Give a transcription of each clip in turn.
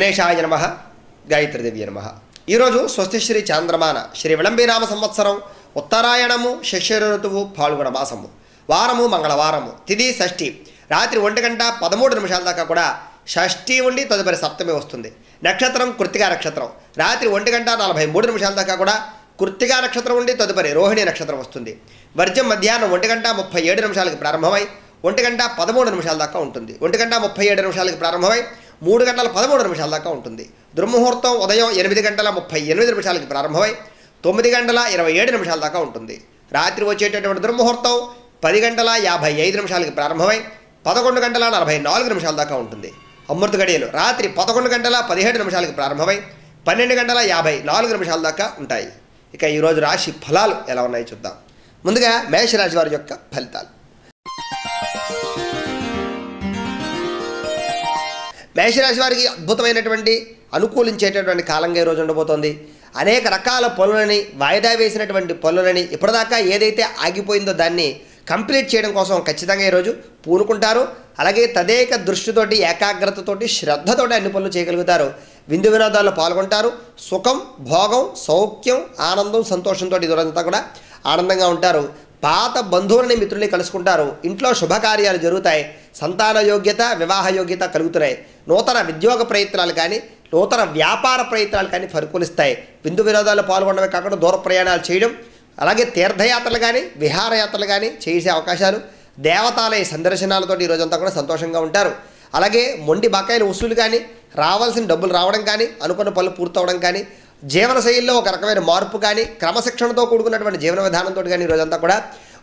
గణేశాయ నమః గాయత్రీదేవి నమః. ఈరోజు స్వస్తిశ్రీ చాంద్రమాన శ్రీ విళంబినామ సంవత్సరం ఉత్తరాయణము శిశిర ఋతువు పాల్గొన మాసము వారము మంగళవారము తిథి షష్ఠి రాత్రి 1:13 దాకా కూడా షష్ఠి ఉండి తదుపరి సప్తమి వస్తుంది. నక్షత్రం కృత్తికా నక్షత్రం రాత్రి 1:43 దాకా కూడా కృత్తికా నక్షత్రం ఉండి తదుపరి రోహిణి నక్షత్రం వస్తుంది. వర్జం మధ్యాహ్నం 1:37 ప్రారంభమై 1:13 దాకా ఉంటుంది. 1:37 ప్రారంభమై 3:13 దాకా ఉంటుంది. దుర్ముహూర్తం ఉదయం 8:38 ప్రారంభమై 9:27 దాకా ఉంటుంది. రాత్రి వచ్చేటటువంటి దుర్ముహూర్తం 10:55 ప్రారంభమై 11:44 దాకా ఉంటుంది. అమృత గడియలు రాత్రి 11:17 ప్రారంభమై 12:54 దాకా ఉంటాయి. ఇక ఈరోజు రాశి ఫలాలు ఎలా ఉన్నాయో చూద్దాం. ముందుగా మేషరాశి వారి యొక్క ఫలితాలు. మేషరాశి వారికి అద్భుతమైనటువంటి అనుకూలించేటటువంటి కాలంగా ఈరోజు ఉండబోతోంది. అనేక రకాల పనులని వాయిదా వేసినటువంటి పనులని ఇప్పటిదాకా ఏదైతే ఆగిపోయిందో దాన్ని కంప్లీట్ చేయడం కోసం ఖచ్చితంగా ఈరోజు పూనుకుంటారు. అలాగే తదేక దృష్టితోటి ఏకాగ్రతతోటి శ్రద్ధతోటి అన్ని పనులు చేయగలుగుతారు. విందు వినోదాల్లో పాల్గొంటారు. సుఖం భోగం సౌఖ్యం ఆనందం సంతోషంతో ఈరోజంతా కూడా ఆనందంగా ఉంటారు. పాత బంధువులని మిత్రుల్ని కలుసుకుంటారు. ఇంట్లో శుభకార్యాలు జరుగుతాయి. సంతాన యోగ్యత వివాహ యోగ్యత కలుగుతున్నాయి. నూతన ఉద్యోగ ప్రయత్నాలు కానీ నూతన వ్యాపార ప్రయత్నాలు కానీ పరికూలిస్తాయి. విందు వినోదాల్లో పాల్గొనడమే కాకుండా దూర ప్రయాణాలు చేయడం అలాగే తీర్థయాత్రలు కానీ విహారయాత్రలు కానీ చేసే అవకాశాలు దేవతాలయ సందర్శనాలతో ఈరోజంతా కూడా సంతోషంగా ఉంటారు. అలాగే మొండి బకాయిల వసూలు కానీ రావాల్సిన డబ్బులు రావడం కానీ అనుకున్న పనులు పూర్తవడం కానీ జీవనశైలిలో ఒక రకమైన మార్పు కానీ క్రమశిక్షణతో కూడుకున్నటువంటి జీవన విధానంతో కానీ ఈరోజంతా కూడా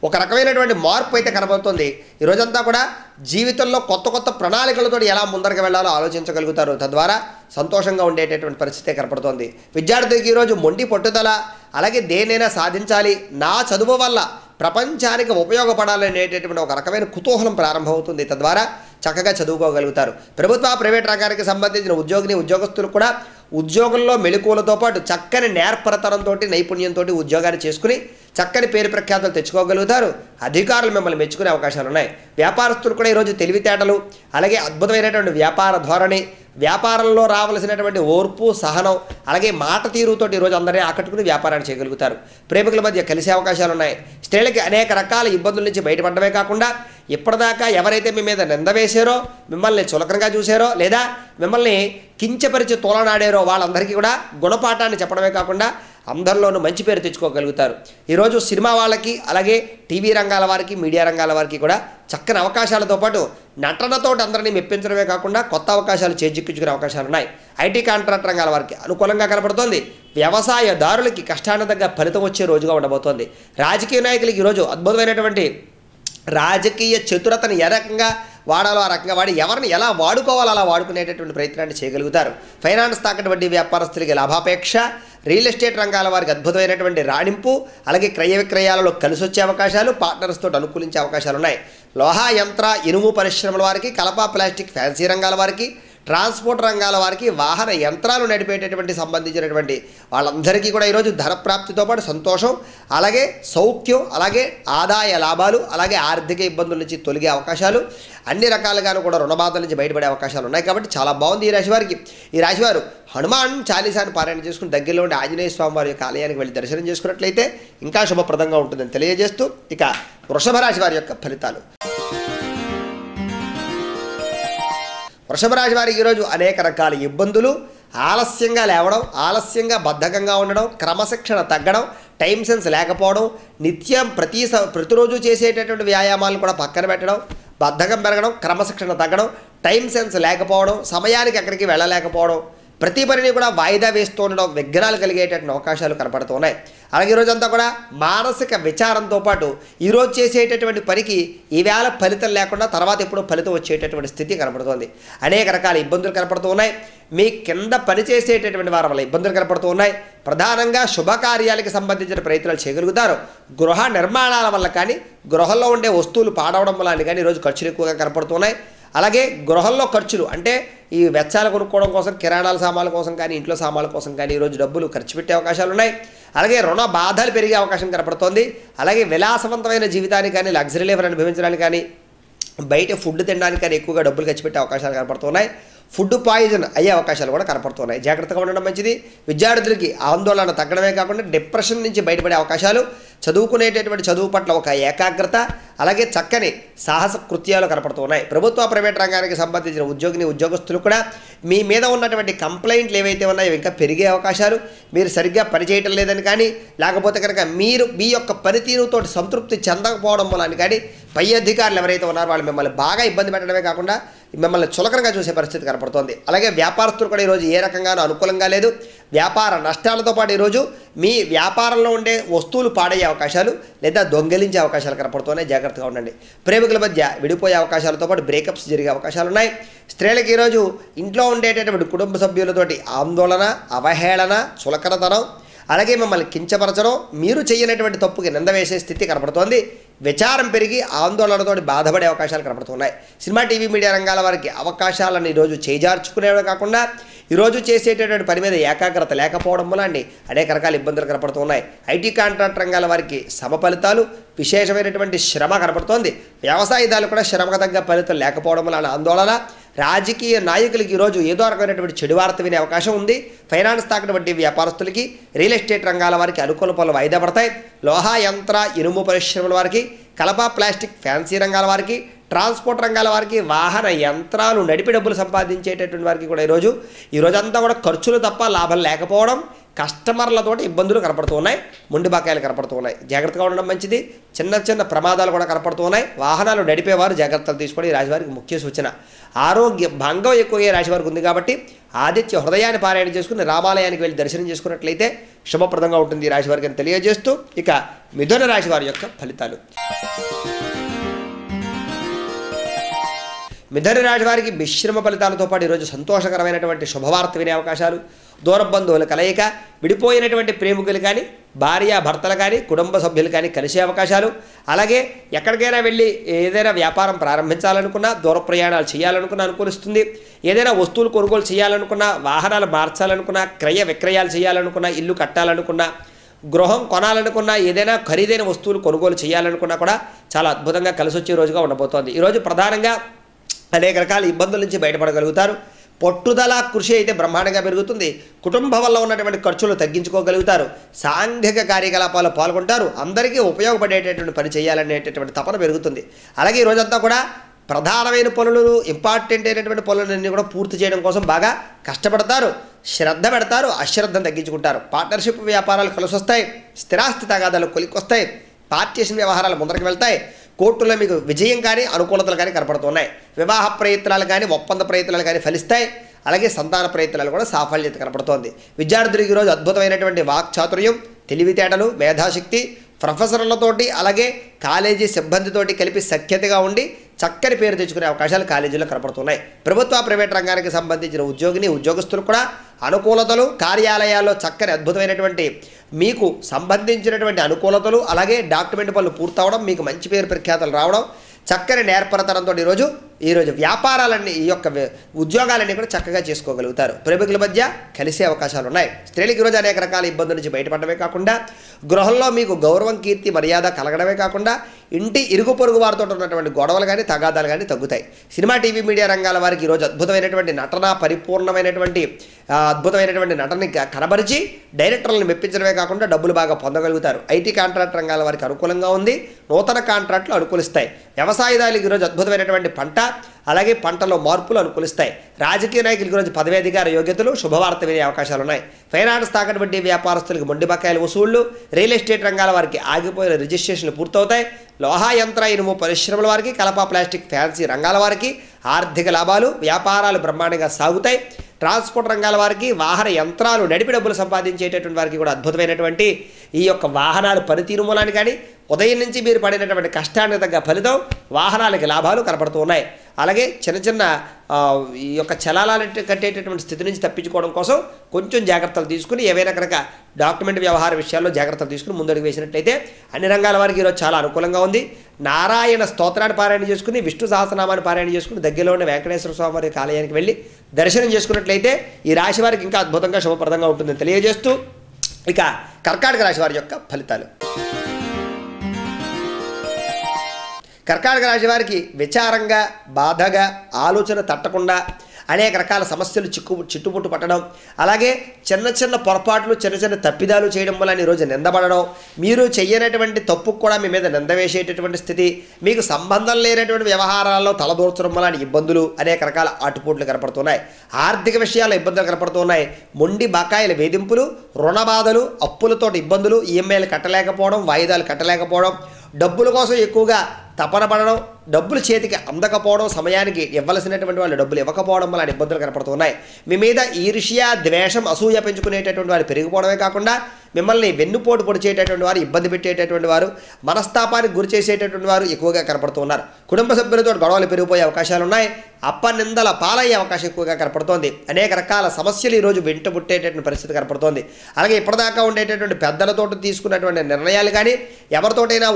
ఒక రకమైనటువంటి మార్పు అయితే కనబడుతుంది. ఈరోజంతా కూడా జీవితంలో కొత్త కొత్త ప్రణాళికలతో ఎలా ముందరకు వెళ్ళాలో ఆలోచించగలుగుతారు. తద్వారా సంతోషంగా ఉండేటటువంటి పరిస్థితి కనపడుతోంది. విద్యార్థులకి ఈరోజు మొండి పట్టుదల అలాగే దేనైనా సాధించాలి నా చదువు వల్ల ప్రపంచానికి ఉపయోగపడాలనేటటువంటి ఒక రకమైన కుతూహలం ప్రారంభమవుతుంది. తద్వారా చక్కగా చదువుకోగలుగుతారు. ప్రభుత్వ ప్రైవేట్ రంగానికి సంబంధించిన ఉద్యోగస్తులు కూడా ఉద్యోగంలో మెళకువలతో పాటు చక్కని నేర్పరతనంతో నైపుణ్యంతో ఉద్యోగాన్ని చేసుకుని చక్కని పేరు ప్రఖ్యాతులు తెచ్చుకోగలుగుతారు. అధికారులు మిమ్మల్ని మెచ్చుకునే అవకాశాలు ఉన్నాయి. వ్యాపారస్తులు కూడా ఈరోజు తెలివితేటలు అలాగే అద్భుతమైనటువంటి వ్యాపార ధోరణి వ్యాపారంలో రావాల్సినటువంటి ఓర్పు సహనం అలాగే మాట తీరుతోటి ఈరోజు అందరినీ ఆకట్టుకుని వ్యాపారాన్ని చేయగలుగుతారు. ప్రేమికుల మధ్య కలిసే అవకాశాలు ఉన్నాయి. స్త్రీలకి అనేక రకాల ఇబ్బందుల నుంచి బయటపడమే కాకుండా ఇప్పటిదాకా ఎవరైతే మీ మీద నింద వేశారో మిమ్మల్ని చులకనగా చూశారో లేదా మిమ్మల్ని కించపరిచి తోలనాడారో వాళ్ళందరికీ కూడా గుణపాఠాన్ని చెప్పడమే కాకుండా అందరిలోనూ మంచి పేరు తెచ్చుకోగలుగుతారు. ఈరోజు సినిమా వాళ్ళకి అలాగే టీవీ రంగాల వారికి మీడియా రంగాల వారికి కూడా చక్కని అవకాశాలతో పాటు నటనతో అందరినీ మెప్పించడమే కాకుండా కొత్త అవకాశాలు చేజిక్కించుకునే అవకాశాలు ఉన్నాయి. ఐటీ కాంట్రాక్ట్ రంగాల వారికి అనుకూలంగా కనపడుతోంది. వ్యవసాయదారులకి కష్టాన్ని తగ్గ ఫలితం వచ్చే రోజుగా ఉండబోతోంది. రాజకీయ నాయకులకి ఈరోజు అద్భుతమైనటువంటి రాజకీయ చతురతను ఏ రకంగా వాడాలో ఆ రకంగా వాడి ఎవరిని ఎలా వాడుకోవాలో అలా వాడుకునేటటువంటి ప్రయత్నాన్ని చేయగలుగుతారు. ఫైనాన్స్ తాకట్టు వడ్డీ వ్యాపారస్తులకి లాభాపేక్ష రియల్ ఎస్టేట్ రంగాల వారికి అద్భుతమైనటువంటి రాణింపు అలాగే క్రయ విక్రయాలలో కలిసి వచ్చే అవకాశాలు పార్ట్నర్స్ తోటి అనుకూలించే అవకాశాలు ఉన్నాయి. లోహ యంత్ర ఇనుము పరిశ్రమల వారికి కలప ప్లాస్టిక్ ఫ్యాన్సీ రంగాల వారికి ట్రాన్స్పోర్ట్ రంగాల వారికి వాహన యంత్రాలు నడిపేటటువంటి సంబంధించినటువంటి వాళ్ళందరికీ కూడా ఈరోజు ధన ప్రాప్తితో పాటు సంతోషం అలాగే సౌఖ్యం అలాగే ఆదాయ లాభాలు అలాగే ఆర్థిక ఇబ్బందుల నుంచి తొలగే అవకాశాలు అన్ని రకాలుగాను కూడా రుణబాధల నుంచి బయటపడే అవకాశాలు ఉన్నాయి. కాబట్టి చాలా బాగుంది ఈ రాశి వారికి. ఈ రాశివారు హనుమాన్ చాలీసాను పారాయణ చేసుకుని దగ్గరలో ఉండే ఆంజనేయ స్వామి వారి యొక్క ఆలయానికి వెళ్ళి దర్శనం చేసుకున్నట్లయితే ఇంకా శుభప్రదంగా ఉంటుందని తెలియజేస్తూ ఇక వృషభ రాశి వారి యొక్క ఫలితాలు. వృషభ రాశి వారికి ఈరోజు అనేక రకాల ఇబ్బందులు ఆలస్యంగా లేవడం ఆలస్యంగా బద్ధకంగా ఉండడం క్రమశిక్షణ తగ్గడం టైం సెన్స్ లేకపోవడం నిత్యం ప్రతిరోజు చేసేటటువంటి వ్యాయామాలను కూడా పక్కన పెట్టడం బద్ధకం పెరగడం క్రమశిక్షణ తగ్గడం టైం సెన్స్ లేకపోవడం సమయానికి ఎక్కడికి వెళ్ళలేకపోవడం ప్రతి పనిని కూడా వాయిదా వేస్తూ ఉండడం విఘ్నాలు కలిగేటటువంటి అవకాశాలు కనపడుతున్నాయి. అలాగే ఈరోజంతా కూడా మానసిక విచారంతో పాటు ఈరోజు చేసేటటువంటి పనికి ఈవేళ ఫలితం లేకుండా తర్వాత ఎప్పుడో ఫలితం వచ్చేటటువంటి స్థితి కనపడుతోంది. అనేక రకాల ఇబ్బందులు కనపడుతూ ఉన్నాయి. మీ కింద పనిచేసేటటువంటి వారి వల్ల ఇబ్బందులు కనపడుతూ ఉన్నాయి. ప్రధానంగా శుభకార్యాలకు సంబంధించిన ప్రయత్నాలు చేయగలుగుతారు. గృహ నిర్మాణాల వల్ల కానీ గృహంలో ఉండే వస్తువులు పాడవడం వల్ల కానీ ఈరోజు ఖర్చులు ఎక్కువగా కనపడుతున్నాయి. అలాగే గృహంలో ఖర్చులు అంటే ఈ వెచ్చాలు కొనుక్కోవడం కోసం కిరాణాల సామాన్ల కోసం కానీ ఇంట్లో సామాన్ల కోసం కానీ ఈరోజు డబ్బులు ఖర్చు పెట్టే అవకాశాలు ఉన్నాయి. అలాగే రుణ బాధలు పెరిగే అవకాశం కనపడుతోంది. అలాగే విలాసవంతమైన జీవితానికి కానీ లగ్జరీ లైఫ్ అనుభవించడానికి కానీ బయట ఫుడ్ తినడానికి కానీ ఎక్కువగా డబ్బులు ఖర్చు పెట్టే అవకాశాలు కనపడుతున్నాయి. ఫుడ్ పాయిజన్ అయ్యే అవకాశాలు కూడా కనపడుతున్నాయి. జాగ్రత్తగా ఉండడం మంచిది. విద్యార్థులకి ఆందోళన తగ్గడమే కాకుండా డిప్రెషన్ నుంచి బయటపడే అవకాశాలు, చదువుకునేటటువంటి చదువు పట్ల ఒక ఏకాగ్రత, అలాగే చక్కని సాహస కృత్యాలు కనపడుతున్నాయి. ప్రభుత్వ ప్రైవేట్ రంగానికి సంబంధించిన ఉద్యోగస్తులు కూడా మీ మీద ఉన్నటువంటి కంప్లైంట్లు ఏవైతే ఉన్నాయో ఇంకా పెరిగే అవకాశాలు, మీరు సరిగ్గా పనిచేయటం లేదని కానీ, లేకపోతే కనుక మీరు మీ యొక్క పనితీరుతో సంతృప్తి చెందకపోవడం వల్ల కానీ పై అధికారులు ఎవరైతే ఉన్నారో వాళ్ళు మిమ్మల్ని బాగా ఇబ్బంది పెట్టడమే కాకుండా మిమ్మల్ని చులకనగా చూసే పరిస్థితి కనపడుతోంది. అలాగే వ్యాపారస్తులు కూడా ఈరోజు ఏ రకంగానూ అనుకూలంగా లేదు. వ్యాపార నష్టాలతో పాటు ఈరోజు మీ వ్యాపారంలో ఉండే వస్తువులు పాడయ్యే అవకాశాలు లేదా దొంగిలించే అవకాశాలు కనపడుతున్నాయి. జాగ్రత్తగా ఉండండి. ప్రేమికుల మధ్య విడిపోయే అవకాశాలతో పాటు బ్రేకప్స్ జరిగే అవకాశాలు ఉన్నాయి. స్త్రీలకు ఈరోజు ఇంట్లో ఉండేటటువంటి కుటుంబ సభ్యులతోటి ఆందోళన, అవహేళన, చులకనతనం, అలాగే మిమ్మల్ని కించపరచడం, మీరు చేయనటువంటి తప్పుకి నింద వేసే స్థితి కనపడుతోంది. విచారం పెరిగి ఆందోళనతో బాధపడే అవకాశాలు కనపడుతున్నాయి. సినిమా, టీవీ, మీడియా రంగాల వారికి అవకాశాలను ఈరోజు చేజార్చుకునేవే కాకుండా ఈరోజు చేసేటటువంటి పని మీద ఏకాగ్రత లేకపోవడం వల్ల అనేక రకాల ఇబ్బందులు కనపడుతున్నాయి. ఐటీ కాంట్రాక్ట్ రంగాల వారికి సమ ఫలితాలు, విశేషమైనటువంటి శ్రమ కనపడుతోంది. వ్యవసాయదారులు కూడా శ్రమకు తగ్గ ఫలితం లేకపోవడం వల్ల ఆందోళన. రాజకీయ నాయకులకి ఈరోజు ఏదో రకమైనటువంటి చెడు వార్త వినే అవకాశం ఉంది. ఫైనాన్స్ తాకట్టు వంటి వ్యాపారస్తులకి, రియల్ ఎస్టేట్ రంగాల వారికి అనుకూల పనులు వాయిదా పడతాయి. లోహ, యంత్ర, ఇనుము పరిశ్రమల వారికి, కలప, ప్లాస్టిక్, ఫ్యాన్సీ రంగాల వారికి, ట్రాన్స్పోర్ట్ రంగాల వారికి, వాహన యంత్రాలు నడిపి డబ్బులు సంపాదించేటటువంటి వారికి కూడా ఈరోజంతా కూడా ఖర్చులు తప్ప లాభం లేకపోవడం, కస్టమర్లతోటి ఇబ్బందులు కనపడుతూ ఉన్నాయి. మొండి బకాయిలు కనపడుతూ ఉన్నాయి. జాగ్రత్తగా ఉండడం మంచిది. చిన్న ప్రమాదాలు కూడా కనపడుతూ ఉన్నాయి. వాహనాలు నడిపేవారు జాగ్రత్తలు తీసుకోవడం ఈ రాశివారికి ముఖ్య సూచన. ఆరోగ్య భంగం ఎక్కువ ఏ రాశివారికి ఉంది కాబట్టి ఆదిత్య హృదయాన్ని పారాయణ చేసుకుని రామాలయానికి వెళ్ళి దర్శనం చేసుకున్నట్లయితే శుభప్రదంగా ఉంటుంది ఈ రాశివారికి అని తెలియజేస్తూ ఇక మిథున రాశి వారి యొక్క ఫలితాలు. మిథున రాశి వారికి మిశ్రమ ఫలితాలతో పాటు ఈరోజు సంతోషకరమైనటువంటి శుభవార్త వినే అవకాశాలు, దూర బంధువుల కలయిక, విడిపోయినటువంటి ప్రేమికులు కానీ, భార్య భర్తలు కానీ, కుటుంబ సభ్యులు కానీ కలిసే అవకాశాలు, అలాగే ఎక్కడికైనా వెళ్ళి ఏదైనా వ్యాపారం ప్రారంభించాలనుకున్నా, దూర ప్రయాణాలు చేయాలనుకున్నా అనుకూలిస్తుంది. ఏదైనా వస్తువులు కొనుగోలు చేయాలనుకున్నా, వాహనాలు మార్చాలనుకున్నా, క్రయ విక్రయాలు చేయాలనుకున్నా, ఇల్లు కట్టాలనుకున్నా, గృహం కొనాలనుకున్నా, ఏదైనా ఖరీదైన వస్తువులు కొనుగోలు చేయాలనుకున్నా కూడా చాలా అద్భుతంగా కలిసి వచ్చే రోజుగా ఉండబోతోంది. ఈరోజు ప్రధానంగా అనేక రకాల ఇబ్బందుల నుంచి బయటపడగలుగుతారు. పట్టుదల కృషి అయితే బ్రహ్మాండంగా పెరుగుతుంది. కుటుంబం వల్ల ఉన్నటువంటి ఖర్చులు తగ్గించుకోగలుగుతారు. సాంఘిక కార్యకలాపాలు పాల్గొంటారు. అందరికీ ఉపయోగపడేటటువంటి పని చేయాలనేటటువంటి తపన పెరుగుతుంది. అలాగే ఈ రోజంతా కూడా ప్రధానమైన పనులు, ఇంపార్టెంట్ అయినటువంటి పనులన్నీ కూడా పూర్తి చేయడం కోసం బాగా కష్టపడతారు, శ్రద్ధ పెడతారు, అశ్రద్ధను తగ్గించుకుంటారు. పార్ట్నర్షిప్ వ్యాపారాలు కలిసి వస్తాయి. స్థిరాస్తి తగాదాలు కొలిక్కొస్తాయి. పార్టీషన్ వ్యవహారాలు ముందరికి వెళ్తాయి. కోర్టులో మీకు విజయం కానీ అనుకూలతలు కానీ కనపడుతున్నాయి. వివాహ ప్రయత్నాలు కానీ, ఒప్పంద ప్రయత్నాలు కానీ ఫలిస్తాయి. అలాగే సంతాన ప్రయత్నాలు కూడా సాఫల్యత కనపడుతోంది. విద్యార్థులకు ఈరోజు అద్భుతమైనటువంటి వాక్చాతుర్యం, తెలివితేటలు, మేధాశక్తి, ప్రొఫెసర్లతోటి అలాగే కాలేజీ సిబ్బందితోటి కలిపి సఖ్యతగా ఉండి చక్కని పేరు తెచ్చుకునే అవకాశాలు కాలేజీలో కనపడుతున్నాయి. ప్రభుత్వ ప్రైవేట్ రంగానికి సంబంధించిన ఉద్యోగస్తులు కూడా అనుకూలతలు, కార్యాలయాల్లో చక్కని అద్భుతమైనటువంటి మీకు సంబంధించినటువంటి అనుకూలతలు, అలాగే డాక్యుమెంట్ పనులు పూర్తవడం, మీకు మంచి పేరు ప్రఖ్యాతలు రావడం, చక్కని నేర్పరతనంతో ఈరోజు వ్యాపారాలన్నీ, ఈ యొక్క ఉద్యోగాలన్నీ కూడా చక్కగా చేసుకోగలుగుతారు. ప్రేమికుల మధ్య కలిసే అవకాశాలు ఉన్నాయి. స్త్రీలకు ఈరోజు అనేక రకాల ఇబ్బందుల నుంచి బయటపడమే కాకుండా గృహంలో మీకు గౌరవం, కీర్తి, మర్యాద కలగడమే కాకుండా ఇంటి ఇరుగు పొరుగు వారితో ఉన్నటువంటి గొడవలు కానీ, తగాదాలు కానీ తగ్గుతాయి. సినిమా, టీవీ, మీడియా రంగాల వారికి ఈరోజు అద్భుతమైనటువంటి నటన, పరిపూర్ణమైనటువంటి అద్భుతమైనటువంటి నటనని కనబరిచి డైరెక్టర్లను మెప్పించడమే కాకుండా డబ్బులు బాగా పొందగలుగుతారు. ఐటీ కాంట్రాక్ట్ రంగాల వారికి అనుకూలంగా ఉంది. నూతన కాంట్రాక్టులు అనుకూలిస్తాయి. వ్యవసాయదారులకు ఈరోజు అద్భుతమైనటువంటి పంట, అలాగే పంటలో మార్పులు అనుకూలిస్తాయి. రాజకీయ నాయకులకు ఈరోజు పదవీధికార యోగ్యతలు, శుభవార్త వినే అవకాశాలు ఉన్నాయి. ఫైనాన్స్ తాకట్టు వడ్డీ వ్యాపారస్తులకు మొండి బకాయిల వసూళ్లు, రియల్ ఎస్టేట్ రంగాల వారికి ఆగిపోయిన రిజిస్ట్రేషన్లు పూర్తవుతాయి. లోహ, యంత్ర, ఇనుము పరిశ్రమల వారికి, కలప, ప్లాస్టిక్, ఫ్యాన్సీ రంగాల వారికి ఆర్థిక లాభాలు, వ్యాపారాలు బ్రహ్మాండంగా సాగుతాయి. ట్రాన్స్పోర్ట్ రంగాల వారికి, వాహన యంత్రాలు నడిపి డబ్బులు సంపాదించేటటువంటి వారికి కూడా అద్భుతమైనటువంటి ఈ యొక్క వాహనాలు పనితీరు మూలాన్ని కానీ, ఉదయం నుంచి మీరు పడినటువంటి కష్టానికి తగ్గ ఫలితం, వాహనాలకి లాభాలు కనపడుతూ ఉన్నాయి. అలాగే చిన్న ఈ యొక్క చలాలను కట్టేటటువంటి స్థితి నుంచి తప్పించుకోవడం కోసం కొంచెం జాగ్రత్తలు తీసుకుని, ఏవైనా కనుక డాక్యుమెంట్ వ్యవహార విషయాల్లో జాగ్రత్తలు తీసుకుని ముందడుగు వేసినట్లయితే అన్ని రంగాల వారికి ఈరోజు చాలా అనుకూలంగా ఉంది. నారాయణ స్తోత్రాన్ని పారాయణ చేసుకుని, విష్ణు సహస్రనామాన్ని పారాయణ చేసుకుని, దగ్గరలో ఉన్న వెంకటేశ్వర స్వామి వారి ఆలయానికి వెళ్ళి దర్శనం చేసుకున్నట్లయితే ఈ రాశి వారికి ఇంకా అద్భుతంగా శుభప్రదంగా ఉంటుందని తెలియజేస్తూ ఇక కర్కాటక రాశి వారి యొక్క ఫలితాలు. కర్కాటక రాశి వారికి విచారంగా, బాధగా, ఆలోచన తట్టకుండా, అనేక రకాల సమస్యలు చిట్టుపుట్టు పట్టడం, అలాగే చిన్న చిన్న పొరపాట్లు చిన్న చిన్న తప్పిదాలు చేయడం వల్ల ఈరోజు నిందపడడం, మీరు చెయ్యనటువంటి తప్పుకు కూడా మీ మీద నింద వేసేటటువంటి స్థితి, మీకు సంబంధం లేనటువంటి వ్యవహారాల్లో తలదూర్చడం వల్ల ఇబ్బందులు, అనేక రకాల ఆటుపోట్లు కనపడుతున్నాయి. ఆర్థిక విషయాల్లో ఇబ్బందులు కనపడుతున్నాయి. మొండి బకాయిల వేధింపులు, రుణ బాధలు, అప్పులతో ఇబ్బందులు, ఈఎంఐలు కట్టలేకపోవడం, వాయిదాలు కట్టలేకపోవడం, డబ్బుల కోసం ఎక్కువగా తపన పడడం, డబ్బులు చేతికి అందకపోవడం, సమయానికి ఇవ్వాల్సినటువంటి వాళ్ళు డబ్బులు ఇవ్వకపోవడం వల్ల ఇబ్బందులు కనపడుతున్నాయి. మీ మీద ఈర్ష్య, ద్వేషం, అసూయ పెంచుకునేటటువంటి వారు పెరిగిపోవడమే కాకుండా మిమ్మల్ని వెన్నుపోటు పొడిచేటటువంటి వారు, ఇబ్బంది పెట్టేటటువంటి వారు, మనస్తాపానికి గురి చేసేటటువంటి వారు ఎక్కువగా కనపడుతున్నారు. కుటుంబ సభ్యులతో గొడవలు పెరిగిపోయే అవకాశాలు ఉన్నాయి. అప్పనిందల పాలయ్యే అవకాశం ఎక్కువగా కనపడుతోంది. అనేక రకాల సమస్యలు ఈరోజు వెంటబుట్టేటటువంటి పరిస్థితి కనపడుతోంది. అలాగే ఇప్పటిదాకా ఉండేటటువంటి పెద్దలతో తీసుకున్నటువంటి నిర్ణయాలు కానీ, ఎవరితోటైనా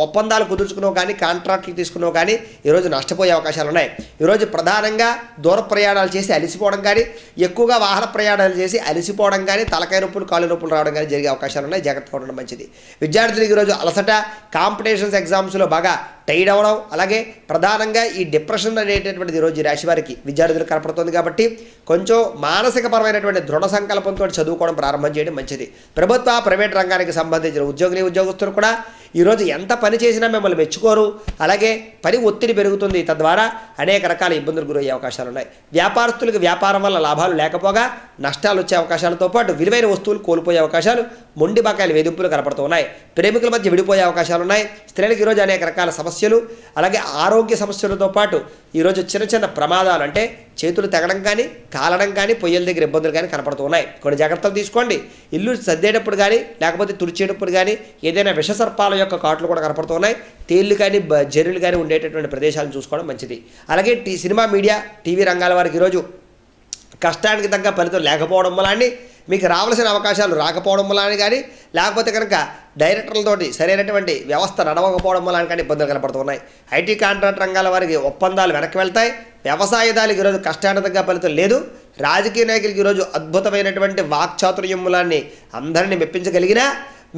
ఒప్పందాలు కుదుర్చుకున్నావు కానీ, కాంట్రాక్టులు తీసుకున్నావు కానీ ఈరోజు నష్టపోయే అవకాశాలు ఉన్నాయి. ఈరోజు ప్రధానంగా దూర ప్రయాణాలు చేసి అలసిపోవడం కానీ, ఎక్కువగా వాహన ప్రయాణాలు చేసి అలసిపోవడం కానీ, తలకాయ నొప్పులు, కాళ్ళు నొప్పులు రావడం కానీ జరిగే అవకాశాలు ఉన్నాయి. జాగ్రత్తగా ఉండడం మంచిది. విద్యార్థులకు ఈరోజు అలసట, కాంపిటీషన్స్ ఎగ్జామ్స్లో బాగా టైడ్ అవ్వడం, అలాగే ప్రధానంగా ఈ డిప్రెషన్ అనేటటువంటిది ఈరోజు ఈ రాశి వారికి విద్యార్థులకు కనపడుతుంది. కాబట్టి కొంచెం మానసికపరమైనటువంటి దృఢ సంకల్పంతో చదువుకోవడం ప్రారంభం చేయడం మంచిది. ప్రభుత్వ ప్రైవేట్ రంగానికి సంబంధించిన ఉద్యోగస్తులు కూడా ఈరోజు ఎంత పని చేసినా మిమ్మల్ని మెచ్చుకోరు. అలాగే పని ఒత్తిడి పెరుగుతుంది. తద్వారా అనేక రకాల ఇబ్బందులు గురయ్యే అవకాశాలు ఉన్నాయి. వ్యాపారస్తులకు వ్యాపారం వల్ల లాభాలు లేకపోగా నష్టాలు వచ్చే అవకాశాలతో పాటు విలువైన వస్తువులు కోల్పోయే అవకాశాలు, మొండి బకాయిల వేధింపులు కనపడుతున్నాయి. ప్రేమికుల మధ్య విడిపోయే అవకాశాలు ఉన్నాయి. స్త్రీలకు ఈరోజు అనేక రకాల సమస్యలు, అలాగే ఆరోగ్య సమస్యలతో పాటు ఈరోజు చిన్న చిన్న ప్రమాదాలు, అంటే చేతులు తెగడం కానీ, కాలడం కానీ, పొయ్యల దగ్గర ఇబ్బందులు కానీ కనపడుతున్నాయి. కొన్ని జాగ్రత్తలు తీసుకోండి. ఇల్లు సర్దేటప్పుడు కానీ, లేకపోతే తుడిచేటప్పుడు కానీ ఏదైనా విషసర్పాల యొక్క కాట్లు కూడా కనపడుతున్నాయి. తేళ్లు కానీ, జర్రులు కానీ ఉండేటటువంటి ప్రదేశాలను చూసుకోవడం మంచిది. అలాగే సినిమా, మీడియా, టీవీ రంగాల వారికి ఈరోజు కష్టానికి తగ్గ ఫలితం లేకపోవడం వల్ల, మీకు రావాల్సిన అవకాశాలు రాకపోవడం వల్ల కానీ, లేకపోతే కనుక డైరెక్టర్లతోటి సరైనటువంటి వ్యవస్థ నడవకపోవడం వల్ల కానీ ఇబ్బందులు కనపడుతున్నాయి. ఐటీ కాంట్రాక్ట్ రంగాల వారికి ఒప్పందాలు వెనక్కి వెళ్తాయి. వ్యవసాయదారులకు ఈరోజు కష్టానికి తగ్గ ఫలితం లేదు. రాజకీయ నాయకులకి ఈరోజు అద్భుతమైనటువంటి వాక్చాతుర్యం వల్ల అందరినీ మెప్పించగలిగినా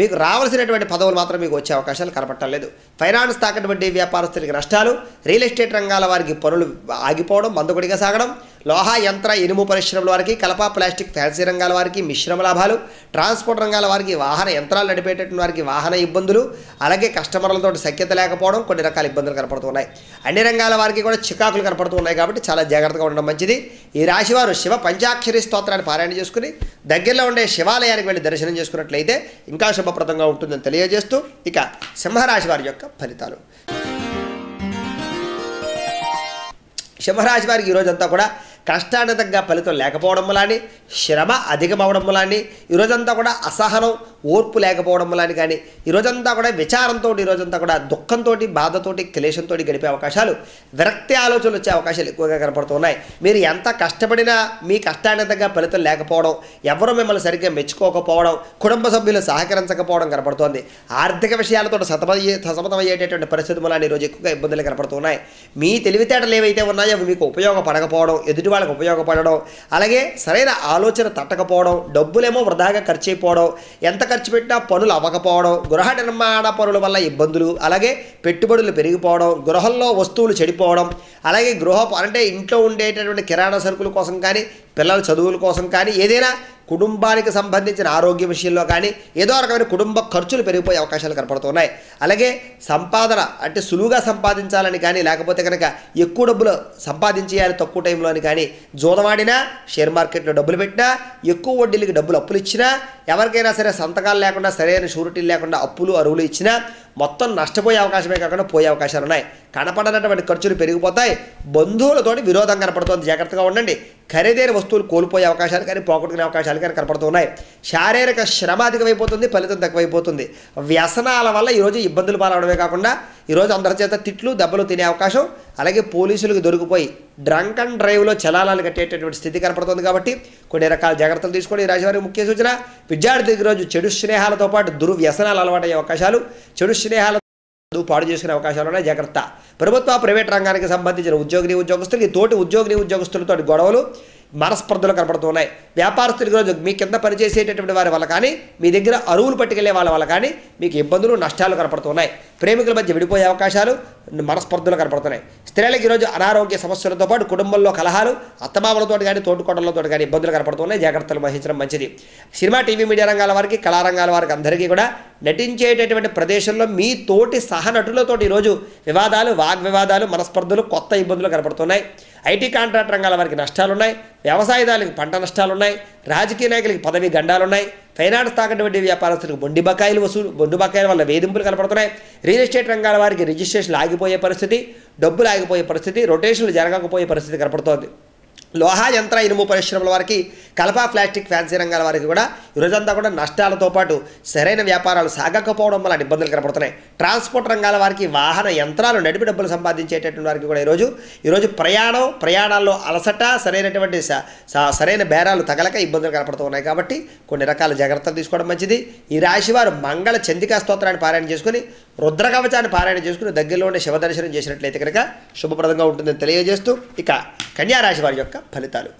మీకు రావాల్సినటువంటి పదవులు మాత్రం మీకు వచ్చే అవకాశాలు కనపట్టలేదు. ఫైనాన్స్ తాకటువంటి వ్యాపారస్తులకి నష్టాలు, రియల్ ఎస్టేట్ రంగాల వారికి పనులు ఆగిపోవడం, మందకొడిగా సాగడం, లోహ, యంత్ర, ఇనుము పరిశ్రమల వారికి, కలప, ప్లాస్టిక్, ఫ్యాన్సీ రంగాల వారికి మిశ్రమ లాభాలు, ట్రాన్స్పోర్ట్ రంగాల వారికి, వాహన యంత్రాలు నడిపేటటువంటి వారికి వాహన ఇబ్బందులు, అలాగే కస్టమర్లతో సఖ్యత లేకపోవడం, కొన్ని రకాల ఇబ్బందులు కనపడుతున్నాయి. అన్ని రంగాల వారికి కూడా చికాకులు కనపడుతున్నాయి. కాబట్టి చాలా జాగ్రత్తగా ఉండడం మంచిది. ఈ రాశివారు శివ పంచాక్షరి స్తోత్రాన్ని పారాయణ చేసుకుని దగ్గరలో ఉండే శివాలయానికి వెళ్ళి దర్శనం చేసుకున్నట్లయితే ఇంకా శుభప్రదంగా ఉంటుందని తెలియజేస్తూ ఇక సింహరాశి వారి యొక్క ఫలితాలు. సింహరాశి వారికి ఈరోజంతా కూడా కష్టానికి తగ్గ ఫలితం లేకపోవడం వల్ల, శ్రమ అధికమవడం వల్ల, ఈరోజంతా కూడా అసహనం, ఓర్పు లేకపోవడం వల్ల కానీ, ఈరోజంతా కూడా విచారంతో, ఈరోజంతా కూడా దుఃఖంతో, బాధతోటి, క్లేశంతో గడిపే అవకాశాలు, విరక్తి ఆలోచనలు వచ్చే అవకాశాలు ఎక్కువగా కనపడుతున్నాయి. మీరు ఎంత కష్టపడినా మీ కష్టానికి తగ్గ ఫలితం లేకపోవడం, ఎవరు మిమ్మల్ని సరిగ్గా మెచ్చుకోకపోవడం, కుటుంబ సభ్యులు సహకరించకపోవడం కనపడుతోంది. ఆర్థిక విషయాలతో సతమతమయ్యేటటువంటి పరిస్థితి వల్ల ఈరోజు ఎక్కువగా ఇబ్బందులు కనపడుతున్నాయి. మీ తెలివితేటలు ఏవైతే ఉన్నాయో అవి మీకు ఉపయోగపడకపోవడం, ఎదుటి వాళ్ళకి ఉపయోగపడడం, అలాగే సరైన ఆలోచన తట్టకపోవడం, డబ్బులేమో వృధాగా ఖర్చు అయిపోవడం, ఎంత ఖర్చు పెట్టినా పనులు అవ్వకపోవడం, గృహ నిర్మాణ పనుల వల్ల ఇబ్బందులు, అలాగే పెట్టుబడులు పెరిగిపోవడం, గృహంలో వస్తువులు చెడిపోవడం, అలాగే అంటే ఇంట్లో ఉండేటటువంటి కిరాణా సరుకుల కోసం కానీ, పిల్లల చదువుల కోసం కానీ, ఏదైనా కుటుంబానికి సంబంధించిన ఆరోగ్య విషయంలో కానీ ఏదో రకమైన కుటుంబ ఖర్చులు పెరిగిపోయే అవకాశాలు కనపడుతున్నాయి. అలాగే సంపాదన అంటే సులువుగా సంపాదించాలని కానీ, లేకపోతే కనుక ఎక్కువ డబ్బులు సంపాదించేయాలి తక్కువ టైంలోని కానీ, జూదమాడినా, షేర్ మార్కెట్లో డబ్బులు పెట్టినా, ఎక్కువ వడ్డీలకి డబ్బులు అప్పులు ఇచ్చినా, ఎవరికైనా సరే సంతకాలు లేకుండా, సరైన షూరిటీలు లేకుండా అప్పులు అరువులు ఇచ్చినా మొత్తం నష్టపోయే అవకాశమే కాకుండా పోయే అవకాశాలు ఉన్నాయి. కనపడనటువంటి ఖర్చులు పెరిగిపోతాయి. బంధువులతోటి విరోధం కనపడుతుంది. జాగ్రత్తగా ఉండండి. ఖరీదైన వస్తువులు కోల్పోయే అవకాశాలు కానీ, పోగొట్టుకునే అవకాశాలు కానీ కనపడుతున్నాయి. శారీరక శ్రమ అధికమైపోతుంది, ఫలితం తక్కువైపోతుంది. వ్యసనాల వల్ల ఈరోజు ఇబ్బందులు పాలవడమే కాకుండా ఈరోజు అందరి చేత తిట్లు, దెబ్బలు తినే అవకాశం, అలాగే పోలీసులకు దొరికిపోయి డ్రంక్ అండ్ డ్రైవ్లో చలానాలు కట్టేటటువంటి స్థితి కనపడుతుంది. కాబట్టి కొన్ని రకాల జాగ్రత్తలు తీసుకోండి. ఈ రాశివారికి ముఖ్య సూచన: విద్యార్థులకు ఈరోజు చెడు స్నేహాలతో పాటు దుర్వ్యసనాలు అలవాటయ్యే అవకాశాలు, చెడు స్నేహాల పాడు చేసుకునే అవకాశాలు ఉన్నాయి. జాగ్రత్త. ప్రభుత్వ ప్రైవేట్ రంగానికి సంబంధించిన ఉద్యోగులకి తోటి ఉద్యోగులతో గొడవలు, మనస్పర్ధలు కనపడుతున్నాయి. వ్యాపారస్తులకు ఈరోజు మీ కింద పనిచేసేటటువంటి వారి వల్ల కానీ, మీ దగ్గర అరువులు పట్టుకెళ్లే వాళ్ళ వల్ల కానీ మీకు ఇబ్బందులు, నష్టాలు కనపడుతున్నాయి. ప్రేమికుల మధ్య విడిపోయే అవకాశాలు, మనస్పర్ధలు కనపడుతున్నాయి. స్త్రీలకు ఈరోజు అనారోగ్య సమస్యలతో పాటు కుటుంబంలో కలహాలు, అత్తమామలతో కానీ తోటికోడలతో కానీ ఇబ్బందులు కనపడుతున్నాయి. జాగ్రత్తలు వహించడం మంచిది. సినిమా, టీవీ, మీడియా రంగాల వారికి, కళారంగాల వారికి అందరికీ కూడా నటించేటటువంటి ప్రదేశంలో మీ తోటి సహనటులతో ఈరోజు వివాదాలు, వాగ్వివాదాలు, మనస్పర్ధలు, కొత్త ఇబ్బందులు కనపడుతున్నాయి. ఐటీ కాంట్రాక్ట్ రంగాల వారికి నష్టాలున్నాయి. వ్యవసాయదారులకు పంట నష్టాలున్నాయి. రాజకీయ నాయకులకి పదవి గండాలున్నాయి. ఫైనాన్స్ తాకట్టు వడ్డీ వ్యాపారస్తులకు బొండి బకాయిల వల్ల వేధింపులు కనపడుతున్నాయి. రియల్ ఎస్టేట్ రంగాల వారికి రిజిస్ట్రేషన్లు ఆగిపోయే పరిస్థితి, డబ్బులు ఆగిపోయే పరిస్థితి, రొటేషన్లు జరగకపోయే పరిస్థితి కనపడుతోంది. లోహా, యంత్ర, ఇనుము పరిశ్రమల వారికి, కలప, ప్లాస్టిక్, ఫ్యాన్సీ రంగాల వారికి కూడా ఈరోజంతా కూడా నష్టాలతో పాటు సరైన వ్యాపారాలు సాగకపోవడం వల్ల ఇబ్బందులు కనపడుతున్నాయి. ట్రాన్స్పోర్ట్ రంగాల వారికి, వాహన యంత్రాలు నడిపి డబ్బులు సంపాదించేటటువంటి వారికి కూడా ఈరోజు ప్రయాణాల్లో అలసట, సరైన బేరాలు తగలక ఇబ్బందులు కనపడుతూ ఉన్నాయి. కాబట్టి కొన్ని రకాల జాగ్రత్తలు తీసుకోవడం మంచిది. ఈ రాశివారు మంగళ చందికా స్తోత్రాన్ని పారాయణ చేసుకుని, రుద్రకవచాన్ని పారాయణ చేసుకుని, దగ్గరలో ఉండే శివ దర్శనం చేసినట్లయితే కనుక శుభప్రదంగా ఉంటుందని తెలియజేస్తూ ఇక కన్యారాశి వారి యొక్క ఫలితాలు.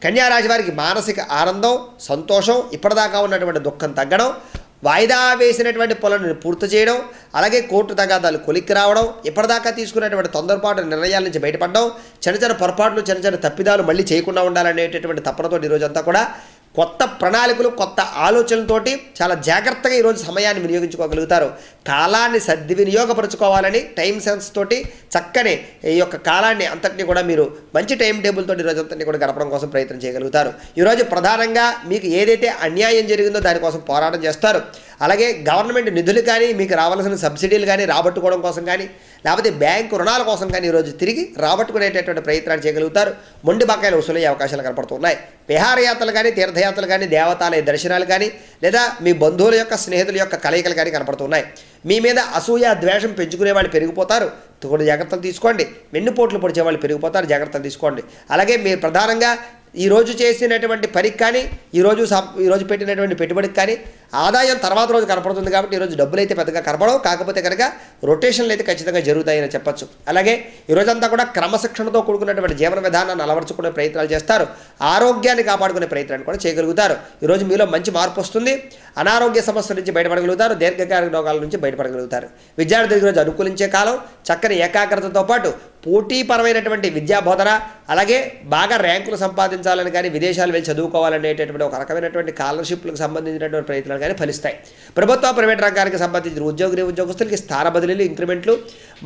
కన్యారాశి వారికి మానసిక ఆనందం, సంతోషం, ఇప్పటిదాకా ఉన్నటువంటి దుఃఖం తగ్గడం, వాయిదా వేసినటువంటి పనులను పూర్తి చేయడం, అలాగే కోర్టు తగాదాలు కొలిక్కి రావడం, ఇప్పటిదాకా తీసుకున్నటువంటి తొందరపాటు నిర్ణయాల నుంచి బయటపడడం, చిన్న పొరపాట్లు, చిన్న తప్పిదాలు మళ్ళీ చేయకుండా ఉండాలనేటటువంటి తపనతో ఈరోజంతా కూడా కొత్త ప్రణాళికలు, కొత్త ఆలోచనలతోటి చాలా జాగ్రత్తగా ఈరోజు సమయాన్ని వినియోగించుకోగలుగుతారు. కాలాన్ని సద్వినియోగపరచుకోవాలని టైం సెన్స్ తోటి చక్కని ఈ యొక్క కాలాన్ని అంతటినీ కూడా మీరు మంచి టైం టేబుల్ తోటి ఈరోజు అంతటినీ కూడా గడపడం కోసం ప్రయత్నం చేయగలుగుతారు. ఈరోజు ప్రధానంగా మీకు ఏదైతే అన్యాయం జరిగిందో దానికోసం పోరాటం చేస్తారు. అలాగే గవర్నమెంట్ నిధులు కానీ, మీకు రావాల్సిన సబ్సిడీలు కానీ రాబట్టుకోవడం కోసం కానీ, లేకపోతే బ్యాంకు రుణాల కోసం కానీ ఈరోజు తిరిగి రాబట్టుకునేటటువంటి ప్రయత్నాలు చేయగలుగుతారు. మొండి బకాయిలు వసూలయ్యే అవకాశాలు కనపడుతున్నాయి. విహారయాత్రలు కానీ, తీర్థయాత్రలు కానీ, దేవతాలయ దర్శనాలు కానీ, లేదా మీ బంధువుల యొక్క, స్నేహితుల యొక్క కలయికలు కానీ కనపడుతున్నాయి. మీ మీద అసూయ, ద్వేషం పెంచుకునే వాళ్ళు పెరిగిపోతారు. కొన్ని జాగ్రత్తలు తీసుకోండి. వెన్నుపోట్లు పొడిచే వాళ్ళు పెరిగిపోతారు. జాగ్రత్తలు తీసుకోండి. అలాగే మీరు ప్రధానంగా ఈరోజు చేసినటువంటి పనికి కానీ, ఈరోజు పెట్టినటువంటి పెట్టుబడికి కానీ ఆదాయం తర్వాత రోజు కనపడుతుంది. కాబట్టి ఈరోజు డబ్బులు అయితే పెద్దగా కనపడవు. కాకపోతే కనుక రొటేషన్లు అయితే ఖచ్చితంగా జరుగుతాయని చెప్పచ్చు. అలాగే ఈరోజంతా కూడా క్రమశిక్షణతో కూడుకున్నటువంటి జీవన విధానాన్ని అలవర్చుకునే ప్రయత్నాలు చేస్తారు. ఆరోగ్యాన్ని కాపాడుకునే ప్రయత్నాన్ని కూడా చేయగలుగుతారు. ఈరోజు మీలో మంచి మార్పు వస్తుంది. అనారోగ్య సమస్యల నుంచి బయటపడగలుగుతారు. దీర్ఘకాలిక రోగాల నుంచి బయటపడగలుగుతారు. విద్యార్థులకు ఈరోజు అనుకూలించే కాలం. చక్కని ఏకాగ్రతతో పాటు పోటీపరమైనటువంటి విద్యా బోధన, అలాగే బాగా ర్యాంకులు సంపాదించాలని కానీ, విదేశాలు వెళ్ళి చదువుకోవాలనేటటువంటి ఒక రకమైనటువంటి స్కాలర్షిప్లకు సంబంధించినటువంటి ప్రయత్నాలు కానీ ఫలిస్తాయి. ప్రభుత్వ, ప్రైవేట్ రంగానికి సంబంధించిన ఉద్యోగస్తులకి స్థాన బదిలీలు, ఇంక్రిమెంట్లు,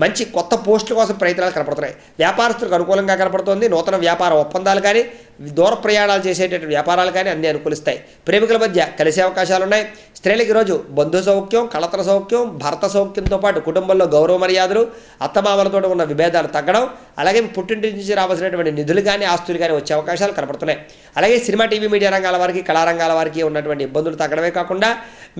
మంచి కొత్త పోస్టుల కోసం ప్రయత్నాలు కనపడుతున్నాయి. వ్యాపారస్తులకు అనుకూలంగా కనపడుతుంది. నూతన వ్యాపార ఒప్పందాలు కానీ, దూర ప్రయాణాలు చేసేటటువంటి వ్యాపారాలు కానీ అన్నీ అనుకూలిస్తాయి. ప్రేమికుల మధ్య కలిసే అవకాశాలు ఉన్నాయి. స్త్రీలకు ఈరోజు బంధు సౌఖ్యం, కళత్ర సౌఖ్యం, భర్త సౌఖ్యంతో పాటు కుటుంబంలో గౌరవ మర్యాదలు, అత్తమామలతో ఉన్న విభేదాలు తగ్గడం, అలాగే పుట్టింటి నుంచి రావాల్సినటువంటి నిధులు కానీ, ఆస్తులు కానీ వచ్చే అవకాశాలు కనపడుతున్నాయి. అలాగే సినిమా, టీవీ, మీడియా రంగాల వారికి, కళారంగాల వారికి ఉన్నటువంటి ఇబ్బందులు తగ్గడమే కాకుండా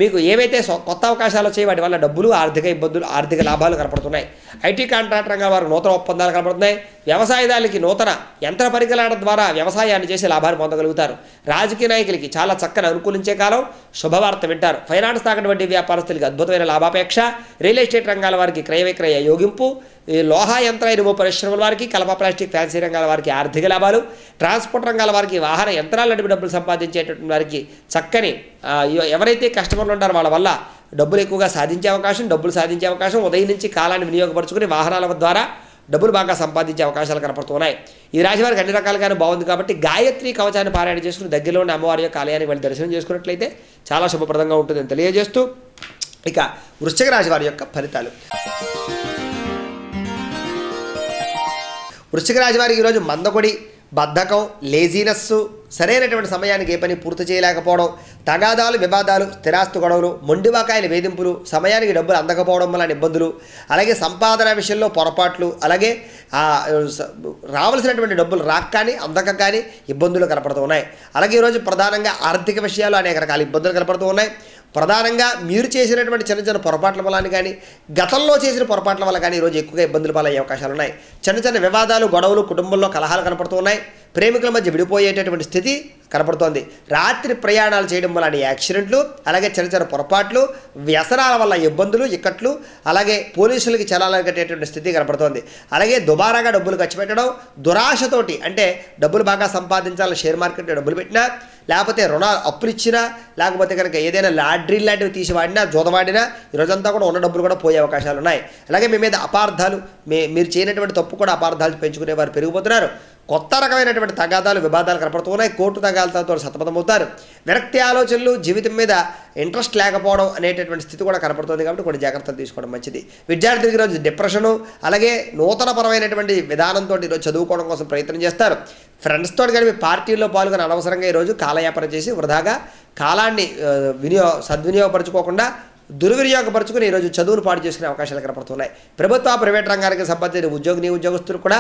మీకు ఏవైతే కొత్త అవకాశాలు వచ్చాయి వాటి వల్ల డబ్బులు, ఆర్థిక ఇబ్బందులు, ఆర్థిక లాభాలు కనపడుతున్నాయి. ఐటీ కాంట్రాక్ట్ రంగాల వారికి నూతన ఒప్పందాలు కనపడుతున్నాయి. వ్యవసాయదారులకి నూతన యంత్ర పరికరాల ద్వారా వ్యవసాయాన్ని చేసి లాభాలు పొందగలుగుతారు. రాజకీయ నాయకులకి చాలా చక్కని అనుకూలించే కాలం. శుభవార్త వింటారు. ఫైనాన్స్ తాకట్టు వడ్డీ వ్యాపారస్తులకి అద్భుతమైన లాభాపేక్ష. రియల్ ఎస్టేట్ రంగాల వారికి క్రయ విక్రయ యోగింపు. ఈ లోహా, యంత్ర, ఇనుము పరిశ్రమల వారికి, కలప, ప్లాస్టిక్, ఫ్యాన్సీ రంగాల వారికి ఆర్థిక లాభాలు. ట్రాన్స్పోర్ట్ రంగాల వారికి, వాహన యంత్రాలు నడిపి డబ్బులు సంపాదించేటటువంటి వారికి చక్కని ఎవరైతే కస్టమర్లు ఉంటారో వాళ్ళ వల్ల డబ్బులు ఎక్కువగా సాధించే అవకాశం, డబ్బులు సాధించే అవకాశం. ఉదయం నుంచి కాలాన్ని వినియోగపరుచుకుని వాహనాల ద్వారా డబ్బులు బాగా సంపాదించే అవకాశాలు కనపడుతున్నాయి. ఈ రాశి వారికి అన్ని రకాలుగానే బాగుంది. కాబట్టి గాయత్రి కవచాన్ని పారాయణ చేసుకుని దగ్గరలో ఉన్న అమ్మవారి యొక్క ఆలయానికి వెళ్ళి దర్శనం చేసుకున్నట్లయితే చాలా శుభప్రదంగా ఉంటుందని తెలియజేస్తూ ఇక వృశ్చిక రాశి వారి యొక్క ఫలితాలు. వృశ్చిక రాశి వారికి ఈరోజు మందకొడి, బద్ధకం, లేజీనెస్సు, సరైనటువంటి సమయానికి ఏ పని పూర్తి చేయలేకపోవడం, తగాదాలు, వివాదాలు, స్థిరాస్తు గొడవలు, మొండివాకాయల వేధింపులు, సమయానికి డబ్బులు అందకపోవడం వల్ల ఇబ్బందులు, అలాగే సంపాదన విషయంలో పొరపాట్లు, అలాగే రావాల్సినటువంటి డబ్బులు రాక కానీ, అందక కానీ ఇబ్బందులు కనపడుతూ ఉన్నాయి. అలాగే ఈరోజు ప్రధానంగా ఆర్థిక విషయాలు అనేక రకాల ఇబ్బందులు కనపడుతూ ఉన్నాయి. ప్రధానంగా మీరు చేసినటువంటి చిన్న చిన్న పొరపాట్ల వల్ల కానీ గతంలో చేసిన పొరపాట్ల వల్ల కానీ ఈరోజు ఎక్కువగా ఇబ్బందులు పాలయ్యే అవకాశాలు ఉన్నాయి. చిన్న చిన్న వివాదాలు, గొడవలు, కుటుంబంలో కలహాలు కనపడుతూ ఉన్నాయి. ప్రేమికుల మధ్య విడిపోయేటటువంటి స్థితి కనపడుతోంది. రాత్రి ప్రయాణాలు చేయడం వల్ల యాక్సిడెంట్లు, అలాగే చిన్న చిన్న పొరపాట్లు, వ్యసనాల వల్ల ఇబ్బందులు, ఇక్కట్లు, అలాగే పోలీసులకి చలాలు కట్టేటువంటి స్థితి కనపడుతోంది. అలాగే దుబారాగా డబ్బులు ఖర్చు పెట్టడం, దురాశతోటి అంటే డబ్బులు బాగా సంపాదించాలని షేర్ మార్కెట్లో డబ్బులు పెట్టినా, లేకపోతే రుణాలు అప్పులు ఇచ్చినా, లేకపోతే కనుక ఏదైనా లాటరీ లాంటివి తీసి వాడినా, జోదవాడినా ఈరోజంతా కూడా ఉన్న డబ్బులు కూడా పోయే అవకాశాలు ఉన్నాయి. అలాగే మీ మీద అపార్థాలు, మీరు చేయనటువంటి తప్పు కూడా అపార్థాలు పెంచుకునే వారు పెరిగిపోతున్నారు. కొత్త రకమైనటువంటి తగాదాలు, వివాదాలు కనపడుతున్నాయి. కోర్టు తగాదాలతో సతమతమవుతారు. విరక్తి ఆలోచనలు, జీవితం మీద ఇంట్రెస్ట్ లేకపోవడం అనేటటువంటి స్థితి కూడా కనపడుతుంది. కాబట్టి కొన్ని జాగ్రత్తలు తీసుకోవడం మంచిది. విద్యార్థులకి ఈరోజు డిప్రెషను, అలాగే నూతనపరమైనటువంటి విధానంతో ఈరోజు చదువుకోవడం కోసం ప్రయత్నం చేస్తారు. ఫ్రెండ్స్తో కలిపి పార్టీల్లో పాల్గొని అనవసరంగా ఈరోజు కాలయాపన చేసి వృధాగా కాలాన్ని సద్వినియోగపరచుకోకుండా దుర్వినియోగపరుచుకుని ఈరోజు చదువును పాటు చేసుకునే అవకాశాలు కనపడుతున్నాయి. ప్రభుత్వ, ప్రైవేట్ రంగానికి సంబంధించిన ఉద్యోగస్తులు కూడా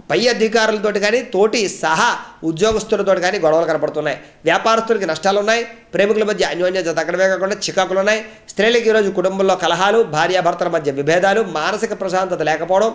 పై అధికారులతో కానీ, తోటి సహా ఉద్యోగస్తులతో కానీ గొడవలు కనపడుతున్నాయి. వ్యాపారస్తులకి నష్టాలు ఉన్నాయి. ప్రేమికుల మధ్య అన్యోన్యత తగ్గడమే కాకుండా చికాకులు ఉన్నాయి. స్త్రీలకు ఈరోజు కుటుంబంలో కలహాలు, భార్యాభర్తల మధ్య విభేదాలు, మానసిక ప్రశాంతత లేకపోవడం,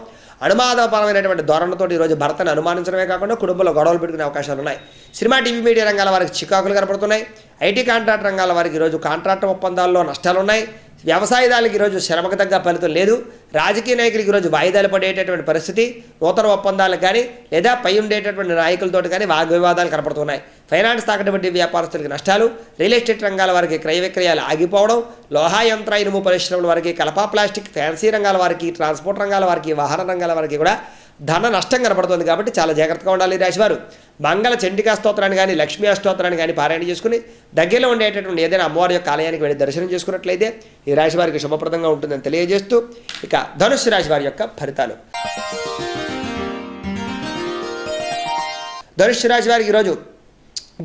అనుమానపరమైనటువంటి ధోరణితో ఈరోజు భర్తను అనుమానించడమే కాకుండా కుటుంబంలో గొడవలు పెట్టుకునే అవకాశాలు ఉన్నాయి. సినిమా, టీవీ, మీడియా రంగాల వారికి చికాకులు కనపడుతున్నాయి. ఐటీ కాంట్రాక్ట్ రంగాల వారికి ఈరోజు కాంట్రాక్ట్ ఒప్పందాల్లో నష్టాలు ఉన్నాయి. వ్యవసాయదారులకు ఈరోజు శ్రమకు తగ్గ ఫలితం లేదు. రాజకీయ నాయకులకు ఈరోజు వాయిదాలు పడేటటువంటి పరిస్థితి, నూతన ఒప్పందాలకు కానీ లేదా పై ఉండేటటువంటి నాయకులతో కానీ వాగ్వివాదాలు కనపడుతున్నాయి. ఫైనాన్స్, తాకట్టు వడ్డీ వ్యాపారస్తులకి నష్టాలు, రియల్ ఎస్టేట్ రంగాల వారికి క్రయ విక్రయాలు ఆగిపోవడం, లోహ, యంత్ర, ఇనుము పరిశ్రమల వారికి, కలప, ప్లాస్టిక్, ఫ్యాన్సీ రంగాల వారికి, ట్రాన్స్పోర్ట్ రంగాల వారికి, వాహన రంగాల వారికి కూడా ధన నష్టం కనపడుతుంది. కాబట్టి చాలా జాగ్రత్తగా ఉండాలి. రాశివారు మంగళ చండికా స్తోత్రాన్ని కానీ, లక్ష్మీ అష్టోత్రాన్ని కానీ పారాయణ చేసుకుని దగ్గరలో ఉండేటటువంటి ఏదైనా అమ్మవారి యొక్క ఆలయానికి వెళ్ళి దర్శనం చేసుకున్నట్లయితే ఈ రాశి వారికి శుభప్రదంగా ఉంటుందని తెలియజేస్తూ ఇక ధనుస్సు రాశి వారి యొక్క ఫలితాలు. ధనుస్సు రాశి వారికి ఈరోజు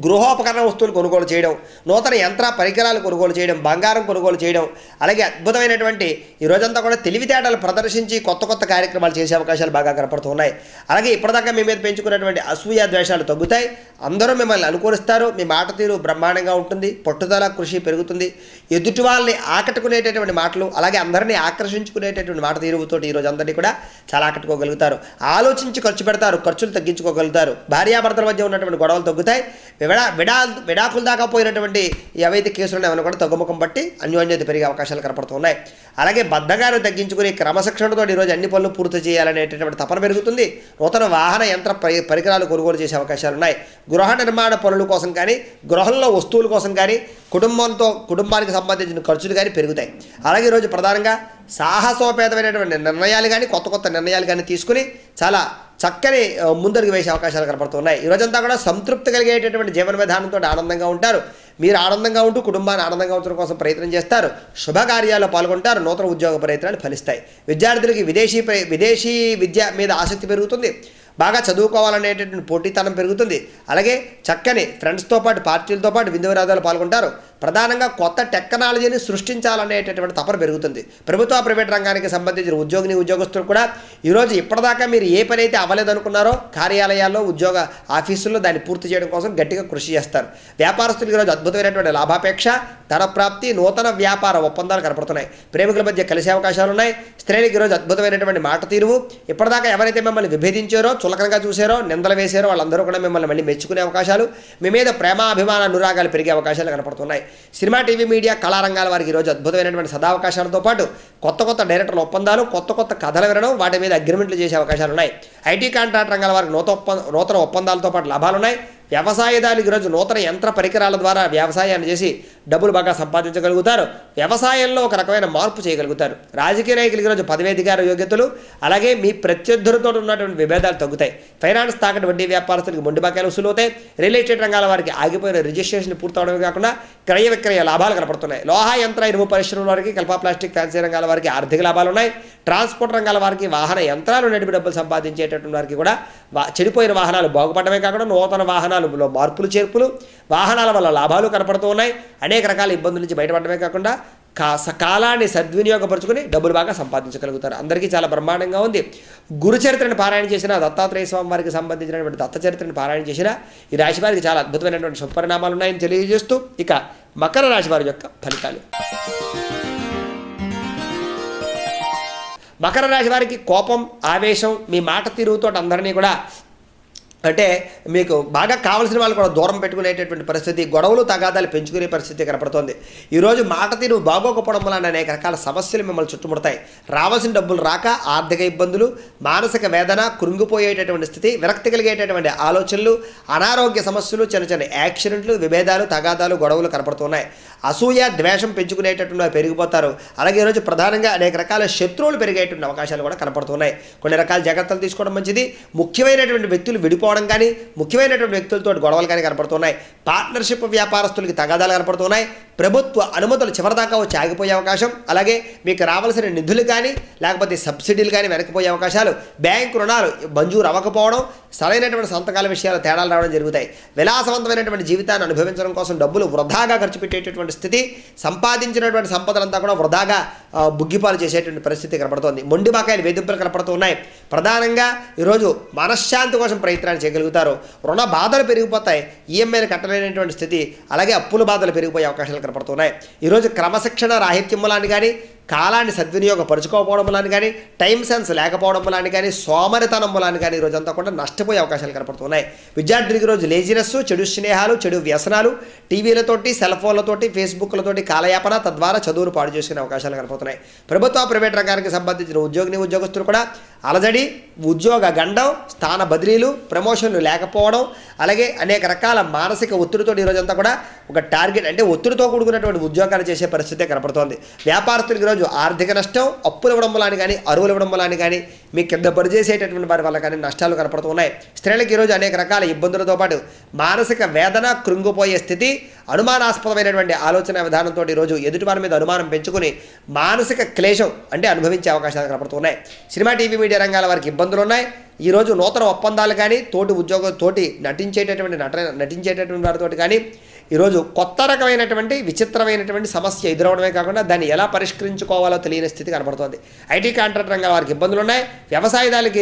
గృహోపకరణ వస్తువులు కొనుగోలు చేయడం, నూతన యంత్ర పరికరాలు కొనుగోలు చేయడం, బంగారం కొనుగోలు చేయడం, అలాగే అద్భుతమైనటువంటి ఈ రోజంతా కూడా తెలివితేటలు ప్రదర్శించి కొత్త కొత్త కార్యక్రమాలు చేసే అవకాశాలు బాగా కనపడుతున్నాయి. అలాగే ఇప్పటిదాకా మీ మీద పెంచుకున్నటువంటి అసూయ ద్వేషాలు తగ్గుతాయి. అందరూ మిమ్మల్ని అనుకూలిస్తారు. మీ మాట తీరు బ్రహ్మాండంగా ఉంటుంది. పట్టుదల, కృషి పెరుగుతుంది. ఎదుటి వాళ్ళని ఆకట్టుకునేటటువంటి మాటలు, అలాగే అందరినీ ఆకర్షించుకునేటటువంటి మాట తీరుతోటి ఈరోజు అందరినీ కూడా చాలా ఆకట్టుకోగలుగుతారు. ఆలోచించి ఖర్చు పెడతారు, ఖర్చులు తగ్గించుకోగలుగుతారు. భార్యాభర్తల మధ్య ఉన్నటువంటి గొడవలు తగ్గుతాయి. విడాకులు దాకా పోయినటువంటి ఏవైతే కేసులు ఉన్నాయో కూడా తగ్గుముఖం బట్టి అన్యోన్యత పెరిగే అవకాశాలు కనపడుతున్నాయి. అలాగే బద్ధగాను తగ్గించుకుని క్రమశిక్షణతో ఈరోజు అన్ని పనులు పూర్తి చేయాలనేటటువంటి తపన పెరుగుతుంది. నూతన వాహన యంత్ర పరికరాలు కొనుగోలు చేసే అవకాశాలు ఉన్నాయి. గృహ నిర్మాణ పనుల కోసం కానీ, గృహంలో వస్తువుల కోసం కానీ, కుటుంబానికి సంబంధించిన ఖర్చులు కానీ పెరుగుతాయి. అలాగే ఈరోజు ప్రధానంగా సాహసోపేతమైనటువంటి నిర్ణయాలు కానీ, కొత్త కొత్త నిర్ణయాలు కానీ తీసుకుని చాలా చక్కని ముందడుగు వేసే అవకాశాలు కనపడుతున్నాయి. ఈరోజంతా కూడా సంతృప్తి కలిగేటటువంటి జీవన విధానంతో ఆనందంగా ఉంటారు. మీరు ఆనందంగా ఉంటూ కుటుంబాన్ని ఆనందంగా ఉంచడం కోసం ప్రయత్నం చేస్తారు. శుభకార్యాల్లో పాల్గొంటారు. నూతన ఉద్యోగ ప్రయత్నాలు ఫలిస్తాయి. విద్యార్థులకి విదేశీ విద్య మీద ఆసక్తి పెరుగుతుంది. బాగా చదువుకోవాలనేటటువంటి పోటీతనం పెరుగుతుంది. అలాగే చక్కని ఫ్రెండ్స్తో పాటు, పార్టీలతో పాటు విందు వినోదాలు పాల్గొంటారు. ప్రధానంగా కొత్త టెక్నాలజీని సృష్టించాలనేటటువంటి తపన పెరుగుతుంది. ప్రభుత్వ, ప్రైవేట్ రంగానికి సంబంధించిన ఉద్యోగస్తులు కూడా ఈరోజు ఇప్పటిదాకా మీరు ఏ పని అయితే అవ్వలేదనుకున్నారో కార్యాలయాల్లో, ఉద్యోగ ఆఫీసుల్లో దాన్ని పూర్తి చేయడం కోసం గట్టిగా కృషి చేస్తారు. వ్యాపారస్తులకు ఈరోజు అద్భుతమైనటువంటి లాభాపేక్ష, ధన ప్రాప్తి, నూతన వ్యాపార ఒప్పందాలు కనపడుతున్నాయి. ప్రేమికుల మధ్య కలిసే అవకాశాలు ఉన్నాయి. స్త్రీలకు ఈరోజు అద్భుతమైనటువంటి మాట తీరువు. ఇప్పటిదాకా ఎవరైతే మిమ్మల్ని విభేదించారో, చులకనగా చూసారో, నిందలు వేసారో వాళ్ళందరూ కూడా మిమ్మల్ని మళ్ళీ మెచ్చుకునే అవకాశాలు, మీ మీద ప్రేమ, అభిమాన, అనురాగాలు పెరిగే అవకాశాలు కనపడుతున్నాయి. సినిమా, టీవీ, మీడియా, కళారంగాల వారికి ఈరోజు అద్భుతమైనటువంటి సదావకాశాలతో పాటు కొత్త కొత్త డైరెక్టర్ల ఒప్పందాలు, కొత్త కొత్త కథలు వినడం, వాటి మీద అగ్రిమెంట్లు చేసే అవకాశాలు ఉన్నాయి. ఐటీ కాంట్రాక్ట్ రంగాల వారికి నూతన ఒప్పందాలతో పాటు లాభాలు ఉన్నాయి. వ్యవసాయదారులకు ఈరోజు నూతన యంత్ర పరికరాల ద్వారా వ్యవసాయాన్ని చేసి డబ్బులు బాగా సంపాదించగలుగుతారు. వ్యవసాయంలో ఒక రకమైన మార్పు చేయగలుగుతారు. రాజకీయ నాయకులకు ఈరోజు పదవీధికార యోగ్యతలు, అలాగే మీ ప్రత్యర్థులతో ఉన్నటువంటి విభేదాలు తగ్గుతాయి. ఫైనాన్స్, తాకట్టు వడ్డీ వ్యాపారస్తులకు మొండి బకాయిలు వసూలు అవుతాయి. రియల్ ఎస్టేట్ రంగాల వారికి ఆగిపోయిన రిజిస్ట్రేషన్ పూర్తవడమే కాకుండా క్రయ విక్రయ లాభాలు కనపడుతున్నాయి. లోహ, యంత్ర, ఇనుము పరిశ్రమల వారికి, కల్ప, ప్లాస్టిక్, ఫ్యాన్సీ రంగాల వారికి ఆర్థిక లాభాలు ఉన్నాయి. ట్రాన్స్పోర్ట్ రంగాల వారికి, వాహన యంత్రాలు నడిపి డబ్బులు సంపాదించేటటువంటి వారికి కూడా చెడిపోయిన వాహనాలు బాగుపడమే కాకుండా నూతన వాహనాలలో మార్పులు, చేర్పులు, వాహనాల వల్ల లాభాలు కనపడుతూ ఉన్నాయి. అనేక రకాల ఇబ్బందుల నుంచి బయటపడమే కాకుండా కాలాన్ని సద్వినియోగపరుచుకుని డబ్బులు బాగా సంపాదించగలుగుతారు. అందరికీ చాలా బ్రహ్మాండంగా ఉంది. గురు చరిత్రను పారాయణ చేసిన, దత్తాత్రేయ స్వామి వారికి సంబంధించినటువంటి దత్త చరిత్రను పారాయణ చేసిన ఈ రాశి వారికి చాలా అద్భుతమైనటువంటి శుభపరిణామాలు ఉన్నాయని తెలియజేస్తూ ఇక మకర రాశి వారి యొక్క ఫలితాలు. మకర రాశి వారికి కోపం, ఆవేశం, మీ మాట తీరుతో అందరినీ కూడా అంటే మీకు బాగా కావాల్సిన వాళ్ళు కూడా దూరం పెట్టుకునేటటువంటి పరిస్థితి, గొడవలు తగాదాలు పెంచుకునే పరిస్థితి కనపడుతోంది. ఈరోజు మాట తీరు బాగోకపోవడం వలన అనేక రకాల సమస్యలు మిమ్మల్ని చుట్టుముడతాయి. రావాల్సిన డబ్బులు రాక ఆర్థిక ఇబ్బందులు, మానసిక వేదన, కృంగిపోయేటటువంటి స్థితి, విరక్తి కలిగేటటువంటి ఆలోచనలు, అనారోగ్య సమస్యలు, చిన్న చిన్న యాక్సిడెంట్లు, విభేదాలు, తగాదాలు, గొడవలు కనపడుతున్నాయి. అసూయ, ద్వేషం పెంచుకునేటటువంటి పెరిగిపోతారు. అలాగే ఈరోజు ప్రధానంగా అనేక రకాల శత్రువులు పెరిగేటువంటి అవకాశాలు కూడా కనపడుతున్నాయి. కొన్ని రకాల జాగ్రత్తలు తీసుకోవడం మంచిది. ముఖ్యమైనటువంటి వ్యక్తులు విడిపోవడం కానీ, ముఖ్యమైనటువంటి వ్యక్తులతో గొడవలు కానీ కనపడుతున్నాయి. పార్ట్నర్షిప్ వ్యాపారస్తులకి తగాదాలు కనపడుతున్నాయి. ప్రభుత్వ అనుమతులు చివరిదాకా వచ్చి ఆగిపోయే అవకాశం, అలాగే మీకు రావాల్సిన నిధులు కానీ లేకపోతే సబ్సిడీలు కానీ వెనక్కిపోయే అవకాశాలు, బ్యాంకు రుణాలు మంజూరు అవ్వకపోవడం, సరైనటువంటి సంతకాల విషయాలు తేడాలు రావడం జరుగుతాయి. విలాసవంతమైనటువంటి జీవితాన్ని అనుభవించడం కోసం డబ్బులు వృధాగా ఖర్చు పెట్టేటటువంటి స్థితి, సంపాదించినటువంటి సంపదలంతా కూడా వృధాగా బుగ్గిపాలు చేసేటువంటి పరిస్థితి కనపడుతోంది. మొండి బాకాయలు వేధింపులు కనపడుతున్నాయి. ప్రధానంగా ఈరోజు మనశ్శాంతి కోసం ప్రయత్నాలు చేయగలుగుతారు. రుణ బాధలు పెరిగిపోతాయి. ఈఎంఐలు కట్టలేనటువంటి స్థితి, అలాగే అప్పుల బాధలు పెరిగిపోయే అవకాశాలు కనపడుతున్నాయి. ఈరోజు క్రమశిక్షణ రాహిత్యం వలన కానీ, కాలాన్ని సద్వినియోగపరుచుకోకపోవడం వలన కానీ, టైం సెన్స్ లేకపోవడం వలన కానీ, సోమరితనం వలన కానీ ఈరోజంతా కూడా నష్టపోయే అవకాశాలు కనపడుతున్నాయి. విద్యార్థులకి ఈరోజు లేజినెస్, చెడు స్నేహాలు, చెడు వ్యసనాలు, టీవీలతోటి, సెల్ ఫోన్లతోటి, ఫేస్బుక్లతోటి కాలయాపన, తద్వారా చదువులు పాడు చేసుకునే అవకాశాలు కనపడుతున్నాయి. ప్రభుత్వ ప్రైవేట్ రంగానికి సంబంధించిన ఉద్యోగస్తులు కూడా అలజడి, ఉద్యోగ గండం, స్థాన బదిలీలు, ప్రమోషన్లు లేకపోవడం, అలాగే అనేక రకాల మానసిక ఒత్తిడితో ఈరోజంతా కూడా ఒక టార్గెట్ అంటే ఒత్తిడితో కూడుకున్నటువంటి ఉద్యోగాలు చేసే పరిస్థితే కనపడుతోంది. వ్యాపారస్తులకి ఈరోజు ఆర్థిక నష్టం, అప్పులు ఇవ్వడం వల్ల కానీ, అరువులు ఇవ్వడం వల్ల కానీ, మీ కింద పనిచేసేటటువంటి వారి వల్ల కానీ నష్టాలు కనపడుతున్నాయి. స్త్రీలకు ఈరోజు అనేక రకాల ఇబ్బందులతో పాటు మానసిక వేదన, కృంగిపోయే స్థితి, అనుమానాస్పదమైనటువంటి ఆలోచన విధానంతో ఈరోజు ఎదుటి వారి మీద అనుమానం పెంచుకుని మానసిక క్లేశం అంటే అనుభవించే అవకాశాలు కనపడుతున్నాయి. సినిమా, టీవీ, మీడియా రంగాల వారికి ఇబ్బందులు ఉన్నాయి. ఈరోజు నూతన ఒప్పందాలు కానీ, తోటి నటించేటటువంటి వారితో కానీ ఈరోజు కొత్త రకమైనటువంటి విచిత్రమైనటువంటి సమస్య ఎదురవడమే కాకుండా దాన్ని ఎలా పరిష్కరించుకోవాలో తెలియని స్థితి కనబడుతోంది. ఐటీ కాంట్రాక్ట్ రంగాల వారికి ఇబ్బందులు ఉన్నాయి. వ్యవసాయదారులకు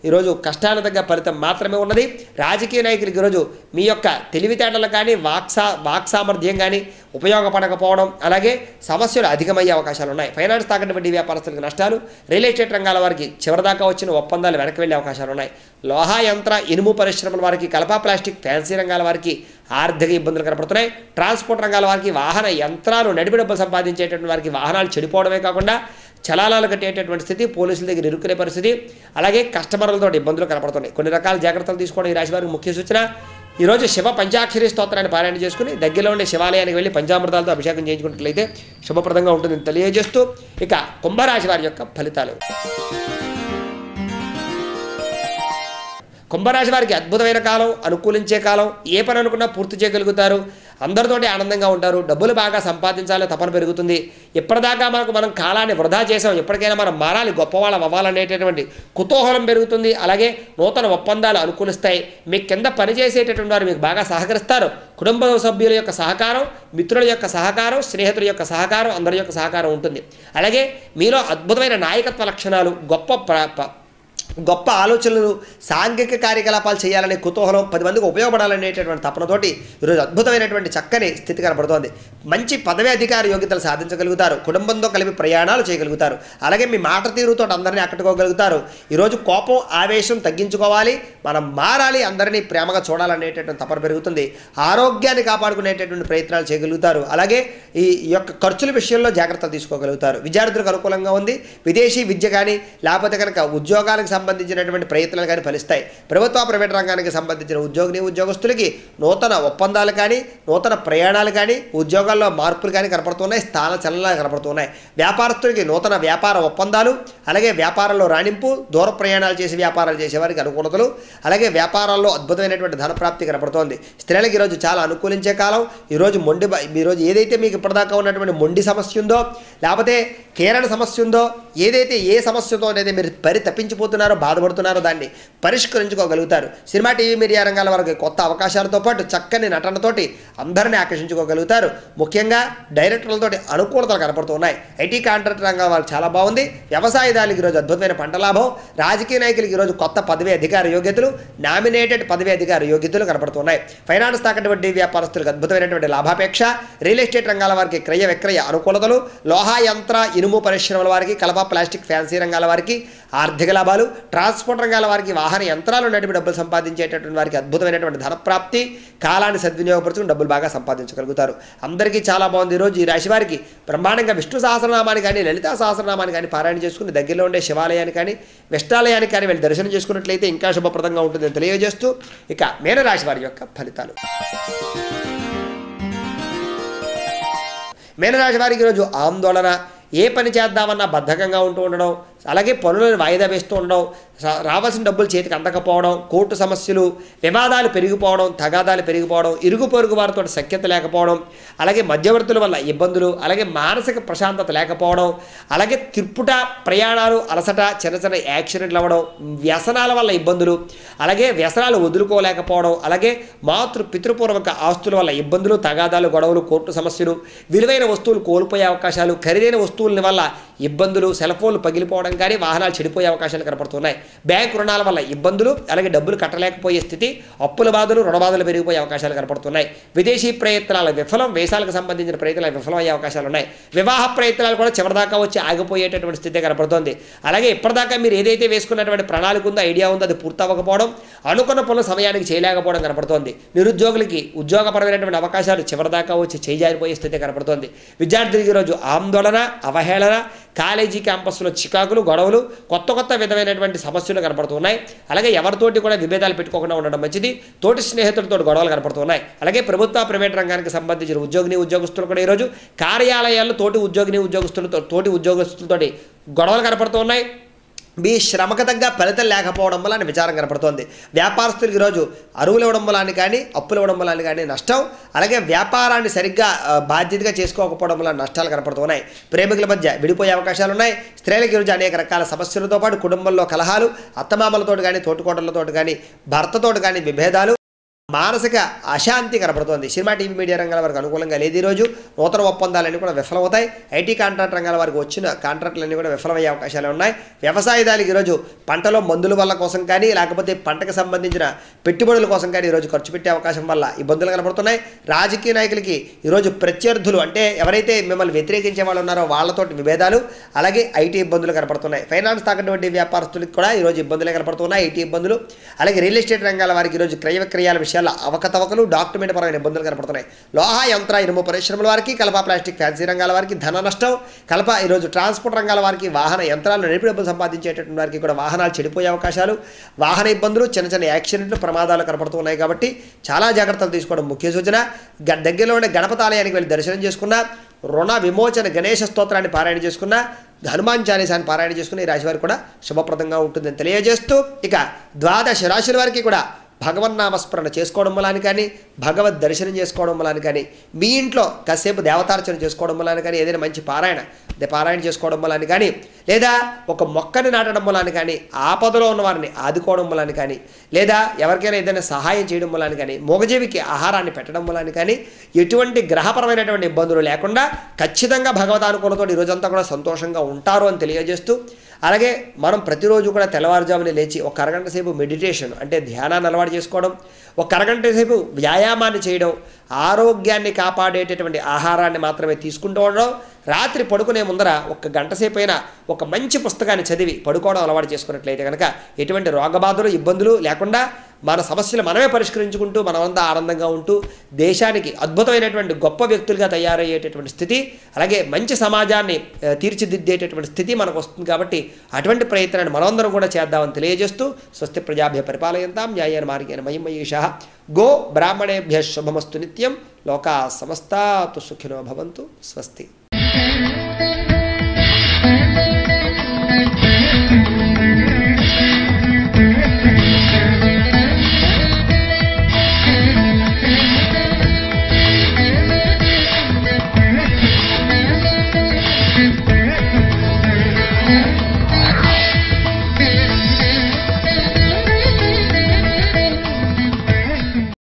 ఈరోజు కష్టాల తగ్గ ఫలితం మాత్రమే ఉన్నది. రాజకీయ నాయకులకి ఈరోజు మీ యొక్క తెలివితేటలు కానీ, వాక్ సామర్థ్యం కానీ ఉపయోగపడకపోవడం, అలాగే సమస్యలు అధికమయ్యే అవకాశాలు ఉన్నాయి. ఫైనాన్స్ తాకట్టు వడ్డీ వ్యాపారస్తులకు నష్టాలు, రియల్ ఎస్టేట్ రంగాల వారికి చివరిదాకా వచ్చిన ఒప్పందాలు వెనక్కి వెళ్ళే అవకాశాలు ఉన్నాయి. లోహ, యంత్ర, ఇనుము పరిశ్రమల వారికి, కలప, ప్లాస్టిక్, ఫ్యాన్సీ రంగాల వారికి ఆర్థిక ఇబ్బందులు కనపడుతున్నాయి. ట్రాన్స్పోర్ట్ రంగాల వారికి, వాహన యంత్రాలు నడిపి డబ్బులు సంపాదించేటటువంటి వారికి వాహనాలు చెడిపోవడమే కాకుండా చలానాలు కట్టేటటువంటి స్థితి, పోలీసుల దగ్గర ఇరుక్కునే పరిస్థితి, అలాగే కస్టమర్లతో ఇబ్బందులు కనపడుతున్నాయి. కొన్ని రకాల జాగ్రత్తలు తీసుకోవడం ఈ రాశి వారికి ముఖ్య సూచన. ఈరోజు శివ పంచాక్షరి స్తోత్రాన్ని పారాయణ చేసుకుని దగ్గరలో ఉండే శివాలయానికి వెళ్ళి పంచామృతాలతో అభిషేకం చేయించుకున్నట్లయితే శుభప్రదంగా ఉంటుందని తెలియజేస్తూ ఇక కుంభరాశి వారి యొక్క ఫలితాలు. కుంభరాశి వారికి అద్భుతమైన కాలం, అనుకూలించే కాలం. ఏ పని అనుకున్నా పూర్తి చేయగలుగుతారు. అందరితోటి ఆనందంగా ఉంటారు. డబ్బులు బాగా సంపాదించాలని తపన పెరుగుతుంది. ఇప్పటిదాకా మనం కాలాన్ని వృధా చేసాం, ఎప్పటికైనా మనం మారాలి, గొప్పవాళ్ళం అవ్వాలనేటటువంటి కుతూహలం పెరుగుతుంది. అలాగే నూతన ఒప్పందాలు అనుకూలిస్తాయి. మీ కింద పనిచేసేటటువంటి వారు మీకు బాగా సహకరిస్తారు. కుటుంబ సభ్యుల యొక్క సహకారం, మిత్రుల యొక్క సహకారం, స్నేహితుల యొక్క సహకారం, అందరి యొక్క సహకారం ఉంటుంది. అలాగే మీలో అద్భుతమైన నాయకత్వ లక్షణాలు, గొప్ప ఆలోచనలు, సాంఘిక కార్యకలాపాలు చేయాలనే కుతూహలం, 10 మందికి ఉపయోగపడాలనేటటువంటి తపనతోటి ఈరోజు అద్భుతమైనటువంటి చక్కని స్థితి కనబడుతోంది. మంచి పదవి అధికార యోగ్యతలు సాధించగలుగుతారు. కుటుంబంతో కలిపి ప్రయాణాలు చేయగలుగుతారు. అలాగే మీ మాట తీరుతో అందరినీ ఆకట్టుకోగలుగుతారు. ఈరోజు కోపం, ఆవేశం తగ్గించుకోవాలి, మనం మారాలి, అందరినీ ప్రేమగా చూడాలనేటటువంటి తపన పెరుగుతుంది. ఆరోగ్యాన్ని కాపాడుకునేటటువంటి ప్రయత్నాలు చేయగలుగుతారు. అలాగే ఈ యొక్క ఖర్చుల విషయంలో జాగ్రత్తలు తీసుకోగలుగుతారు. విద్యార్థులకు అనుకూలంగా ఉంది. విదేశీ విద్య కానీ లేకపోతే కనుక ఉద్యోగాలకు సంబంధించినటువంటి ప్రయత్నాలు కానీ ఫలిస్తాయి. ప్రభుత్వ ప్రైవేట్ రంగానికి సంబంధించిన ఉద్యోగస్తులకి నూతన ఒప్పందాలు కానీ, నూతన ప్రయాణాలు కానీ, ఉద్యోగాల్లో మార్పులు కానీ కనపడుతున్నాయి. స్థాన చలనాలు కనపడుతున్నాయి. వ్యాపారస్తులకి నూతన వ్యాపార ఒప్పందాలు, అలాగే వ్యాపారంలో రాణింపు, దూర ప్రయాణాలు చేసి వ్యాపారాలు చేసేవారికి అనుకూలతలు, అలాగే వ్యాపారాల్లో అద్భుతమైనటువంటి ధనప్రాప్తి కనపడుతోంది. స్త్రీలకు ఈరోజు చాలా అనుకూలించే కాలం. ఈరోజు ఈరోజు ఏదైతే మీకు ఇప్పటిదాకా ఉన్నటువంటి మొండి సమస్య ఉందో, లేకపోతే కీరణ సమస్య ఉందో, ఏ సమస్యతో అనేది మీరు తప్పించిపోతున్నారో, బాధపడుతున్నారో దాన్ని పరిష్కరించుకోగలుగుతారు. సినిమా, టీవీ, మీడియా రంగాల వారికి కొత్త అవకాశాలతో పాటు చక్కని నటనతోటి అందరినీ ఆకర్షించుకోగలుగుతారు. ముఖ్యంగా డైరెక్టర్లతోటి అనుకూలతలు కనపడుతున్నాయి. ఐటీ కాంట్రాక్ట్ రంగం వాళ్ళకి చాలా బాగుంది. వ్యవసాయదారులకు ఈరోజు అద్భుతమైన పంట లాభం. రాజకీయ నాయకులకు ఈరోజు కొత్త పదవి అధికార యోగ్యతలు, నామినేటెడ్ పదవి అధికార యోగ్యతలు కనపడుతున్నాయి. ఫైనాన్స్, తాకట్టు వడ్డీ వ్యాపారస్తులకు అద్భుతమైనటువంటి లాభాపేక్ష. రియల్ ఎస్టేట్ రంగాల వారికి క్రయ విక్రయ అనుకూలతలు. లోహ, యంత్ర, ఇనుము పరిశ్రమల వారికి, కలప, ప్లాస్టిక్, ఫ్యాన్సీ రంగాల వారికి ఆర్థిక లాభాలు. ట్రాన్స్పోర్ట్ రంగాల వారికి వాహన యంత్రాలు నడిపి డబ్బులు సంపాదించేటటువంటి వారికి అద్భుతమైనటువంటి ధనప్రాప్తి. కాలాన్ని సద్వినియోగపరుచుకుని డబ్బులు బాగా సంపాదించగలుగుతారు. అందరికీ చాలా బాగుంది. ఈరోజు ఈ రాశి వారికి బ్రహ్మాండంగా విష్ణు సహస్రనామాన్ని కానీ, లలితా సహస్రనామాన్ని కానీ పారాయణ చేసుకుని దగ్గరలో ఉండే శివాలయాన్ని కానీ, విష్టాలయానికి కానీ వెళ్ళి దర్శనం చేసుకున్నట్లయితే ఇంకా శుభప్రదంగా ఉంటుందని తెలియజేస్తూ ఇక మీనరాశి వారి యొక్క ఫలితాలు. మీనరాశి వారికి ఈరోజు ఆందోళన, ఏ పని చేద్దామన్నా బద్ధకంగా ఉంటూ ఉండడం, అలాగే పనులను వాయిదా వేస్తూ ఉండడం, రావాల్సిన డబ్బులు చేతికి అందకపోవడం, కోర్టు సమస్యలు, వివాదాలు పెరిగిపోవడం, తగాదాలు పెరిగిపోవడం, ఇరుగు పొరుగు వారితో సఖ్యత లేకపోవడం, అలాగే మధ్యవర్తుల వల్ల ఇబ్బందులు, అలాగే మానసిక ప్రశాంతత లేకపోవడం, అలాగే తిరుపుట ప్రయాణాలు, అలసట, చిన్న చిన్న యాక్సిడెంట్లు అవ్వడం, వ్యసనాల వల్ల ఇబ్బందులు, అలాగే వ్యసనాలు వదులుకోలేకపోవడం, అలాగే పితృపూర్వక ఆస్తుల వల్ల ఇబ్బందులు, తగాదాలు, గొడవలు, కోర్టు సమస్యలు, విలువైన వస్తువులు కోల్పోయే అవకాశాలు, ఖరీదైన వస్తువుల వల్ల ఇబ్బందులు, సెల్ ఫోన్లు పగిలిపోవడం కానీ వాహనాలు చెడిపోయే అవకాశాలు కనపడుతున్నాయి. బ్యాంకు రుణాల వల్ల ఇబ్బందులు, అలాగే డబ్బులు కట్టలేకపోయే స్థితి, అప్పుల బాధలు, రుణ బాధలు పెరిగిపోయే అవకాశాలు కనపడుతున్నాయి. విదేశీ ప్రయత్నాల విఫలం, వేసాలకు సంబంధించిన ప్రయత్నాలు విఫలమయ్యే అవకాశాలు ఉన్నాయి. వివాహ ప్రయత్నాలు కూడా చివరిదాకా వచ్చి ఆగిపోయేటటువంటి స్థితి కనపడుతుంది. అలాగే ఇప్పటిదాకా మీరు ఏదైతే వేసుకున్నటువంటి ప్రణాళిక ఉందో, ఐడియా ఉందో, అది పూర్తవ్వకపోవడం, అనుకున్న పనులు సమయానికి చేయలేకపోవడం కనపడుతోంది. నిరుద్యోగులకి ఉద్యోగపరమైనటువంటి అవకాశాలు చివరిదాకా వచ్చి చేజారిపోయే స్థితి కనపడుతోంది. విద్యార్థులకి ఈరోజు ఆందోళన, అవహేళన, కాలేజీ క్యాంపస్లో చికాకులు, గొడవలు, కొత్త విధమైనటువంటి సమస్యలు కనపడుతున్నాయి. అలాగే ఎవరితోటి కూడా విభేదాలు పెట్టుకోకుండా ఉండడం మంచిది. తోటి స్నేహితులతో గొడవలు కనపడుతున్నాయి. అలాగే ప్రభుత్వ, ప్రైవేట్ రంగానికి సంబంధించిన ఉద్యోగులు కూడా ఈరోజు కార్యాలయాల్లో తోటి ఉద్యోగస్తులతో గొడవలు కనపడుతున్నాయి. మీ శ్రమకు తగ్గ ఫలితం లేకపోవడం వల్ల విచారం కనపడుతోంది. వ్యాపారస్తులకు ఈరోజు అరువులు ఇవ్వడం వల్ల కానీ, అప్పులు ఇవ్వడం వల్ల కానీ నష్టం, అలాగే వ్యాపారాన్ని సరిగ్గా బాధ్యతగా చేసుకోకపోవడం వల్ల నష్టాలు కనపడుతున్నాయి. ప్రేమికుల మధ్య విడిపోయే అవకాశాలు ఉన్నాయి. స్త్రీలకు ఈరోజు అనేక రకాల సమస్యలతో పాటు కుటుంబంలో కలహాలు, అత్తమామలతో కానీ, తోటికోటలతో కానీ, భర్తతో కానీ విభేదాలు, మానసిక అశాంతి కనపడుతోంది. సినిమా, టీవీ, మీడియా రంగాల వారికి అనుకూలంగా లేదు. ఈరోజు నూతన ఒప్పందాలన్నీ కూడా విఫలమవుతాయి. ఐటీ కాంట్రాక్ట్ రంగాల వారికి వచ్చిన కాంట్రాక్టులన్నీ కూడా విఫలమయ్యే అవకాశాలు ఉన్నాయి. వ్యవసాయదారులకు ఈరోజు పంటలో మందుల వల్ల కోసం కానీ, లేకపోతే పంటకు సంబంధించిన పెట్టుబడుల కోసం కానీ ఈరోజు ఖర్చు పెట్టే అవకాశం వల్ల ఇబ్బందులు కనపడుతున్నాయి. రాజకీయ నాయకులకి ఈరోజు ప్రత్యర్థులు, అంటే ఎవరైతే మిమ్మల్ని వ్యతిరేకించే వాళ్ళు ఉన్నారో వాళ్ళతోటి విభేదాలు, అలాగే ఐటీ ఇబ్బందులు కనపడుతున్నాయి. ఫైనాన్స్, తాకట్టు వడ్డీ వ్యాపారస్తులకు కూడా ఈరోజు ఇబ్బందులే కనపడుతున్నాయి, ఐటీ ఇబ్బందులు. అలాగే రియల్ ఎస్టేట్ రంగాల వారికి ఈరోజు క్రయ విక్రయాల విషయాలు అవకతవకలు, డాక్యుమెంట్ పరమైన ఇబ్బందులు కనపడుతున్నాయి. లోహ, యంత్ర, ఇనుము పరిశ్రమల వారికి, కలప, ప్లాస్టిక్, ఫ్యాన్సీ రంగాల వారికి ధన నష్టం. కలప ఈరోజు ట్రాన్స్పోర్ట్ రంగాల వారికి, వాహన యంత్రాలు నడిపి డబ్బులు సంపాదించేటటువంటి వారికి కూడా వాహనాలు చెడిపోయే అవకాశాలు, వాహన ఇబ్బందులు, చిన్న చిన్న యాక్సిడెంట్లు, ప్రమాదాలు కనపడుతున్నాయి. కాబట్టి చాలా జాగ్రత్తలు తీసుకోవడం ముఖ్య సూచన. దగ్గరలో ఉండే గణపతి ఆలయానికి వెళ్ళి దర్శనం చేసుకున్న, రుణ విమోచన గణేష స్తోత్రాన్ని పారాయణ చేసుకున్న, హనుమాన్ చాలీసాన్ని పారాయణ చేసుకున్న ఈ రాశి వారికి కూడా శుభప్రదంగా ఉంటుందని తెలియజేస్తూ ఇక ద్వాదశ రాశుల వారికి కూడా భగవన్నామస్మరణ చేసుకోవడం వల్ల కానీ, భగవద్ దర్శనం చేసుకోవడం వల్ల కానీ, మీ ఇంట్లో కాసేపు దేవతార్చన చేసుకోవడం వల్ల కానీ, ఏదైనా మంచి పారాయణ చేసుకోవడం వల్ల కానీ, లేదా ఒక మొక్కని నాటడం వల్ల కానీ, ఆపదలో ఉన్న వారిని ఆదుకోవడం వల్ల కానీ, లేదా ఎవరికైనా ఏదైనా సహాయం చేయడం వల్ల కానీ, మూగజీవికి ఆహారాన్ని పెట్టడం వల్ల కానీ, ఎటువంటి గ్రహపరమైనటువంటి ఇబ్బందులు లేకుండా ఖచ్చితంగా భగవదానుకూలతో ఈరోజంతా కూడా సంతోషంగా ఉంటారు అని తెలియజేస్తూ, అలాగే మనం ప్రతిరోజు కూడా తెల్లవారుజామునే లేచి ఒక అరగంట సేపు మెడిటేషన్ అంటే ధ్యానాన్ని అలవాటు చేసుకోవడం, ఒక అరగంట సేపు వ్యాయామాన్ని చేయడం, ఆరోగ్యాన్ని కాపాడేటటువంటి ఆహారాన్ని మాత్రమే తీసుకుంటూ ఉండడం, రాత్రి పడుకునే ముందర ఒక గంట సేపు అయినా ఒక మంచి పుస్తకాన్ని చదివి పడుకోవడం అలవాటు చేసుకున్నట్లయితే కనుక ఎటువంటి రోగబాధలు, ఇబ్బందులు లేకుండా మన సమస్యలు మనమే పరిష్కరించుకుంటూ మనమంతా ఆనందంగా ఉంటూ దేశానికి అద్భుతమైనటువంటి గొప్ప వ్యక్తులుగా తయారయ్యేటటువంటి స్థితి, అలాగే మంచి సమాజాన్ని తీర్చిదిద్దేటటువంటి స్థితి మనకు వస్తుంది. కాబట్టి అటువంటి ప్రయత్నాన్ని మనమందరం కూడా చేద్దామని తెలియజేస్తూ స్వస్తి ప్రజాభ్య పరిపాలయంతాం న్యాయేన మార్గేణ మహిం మహేషః గో బ్రాహ్మణేభ్యః శుభమస్తు నిత్యం లోకా సమస్తాతు సుఖినో భవంతు స్వస్తి.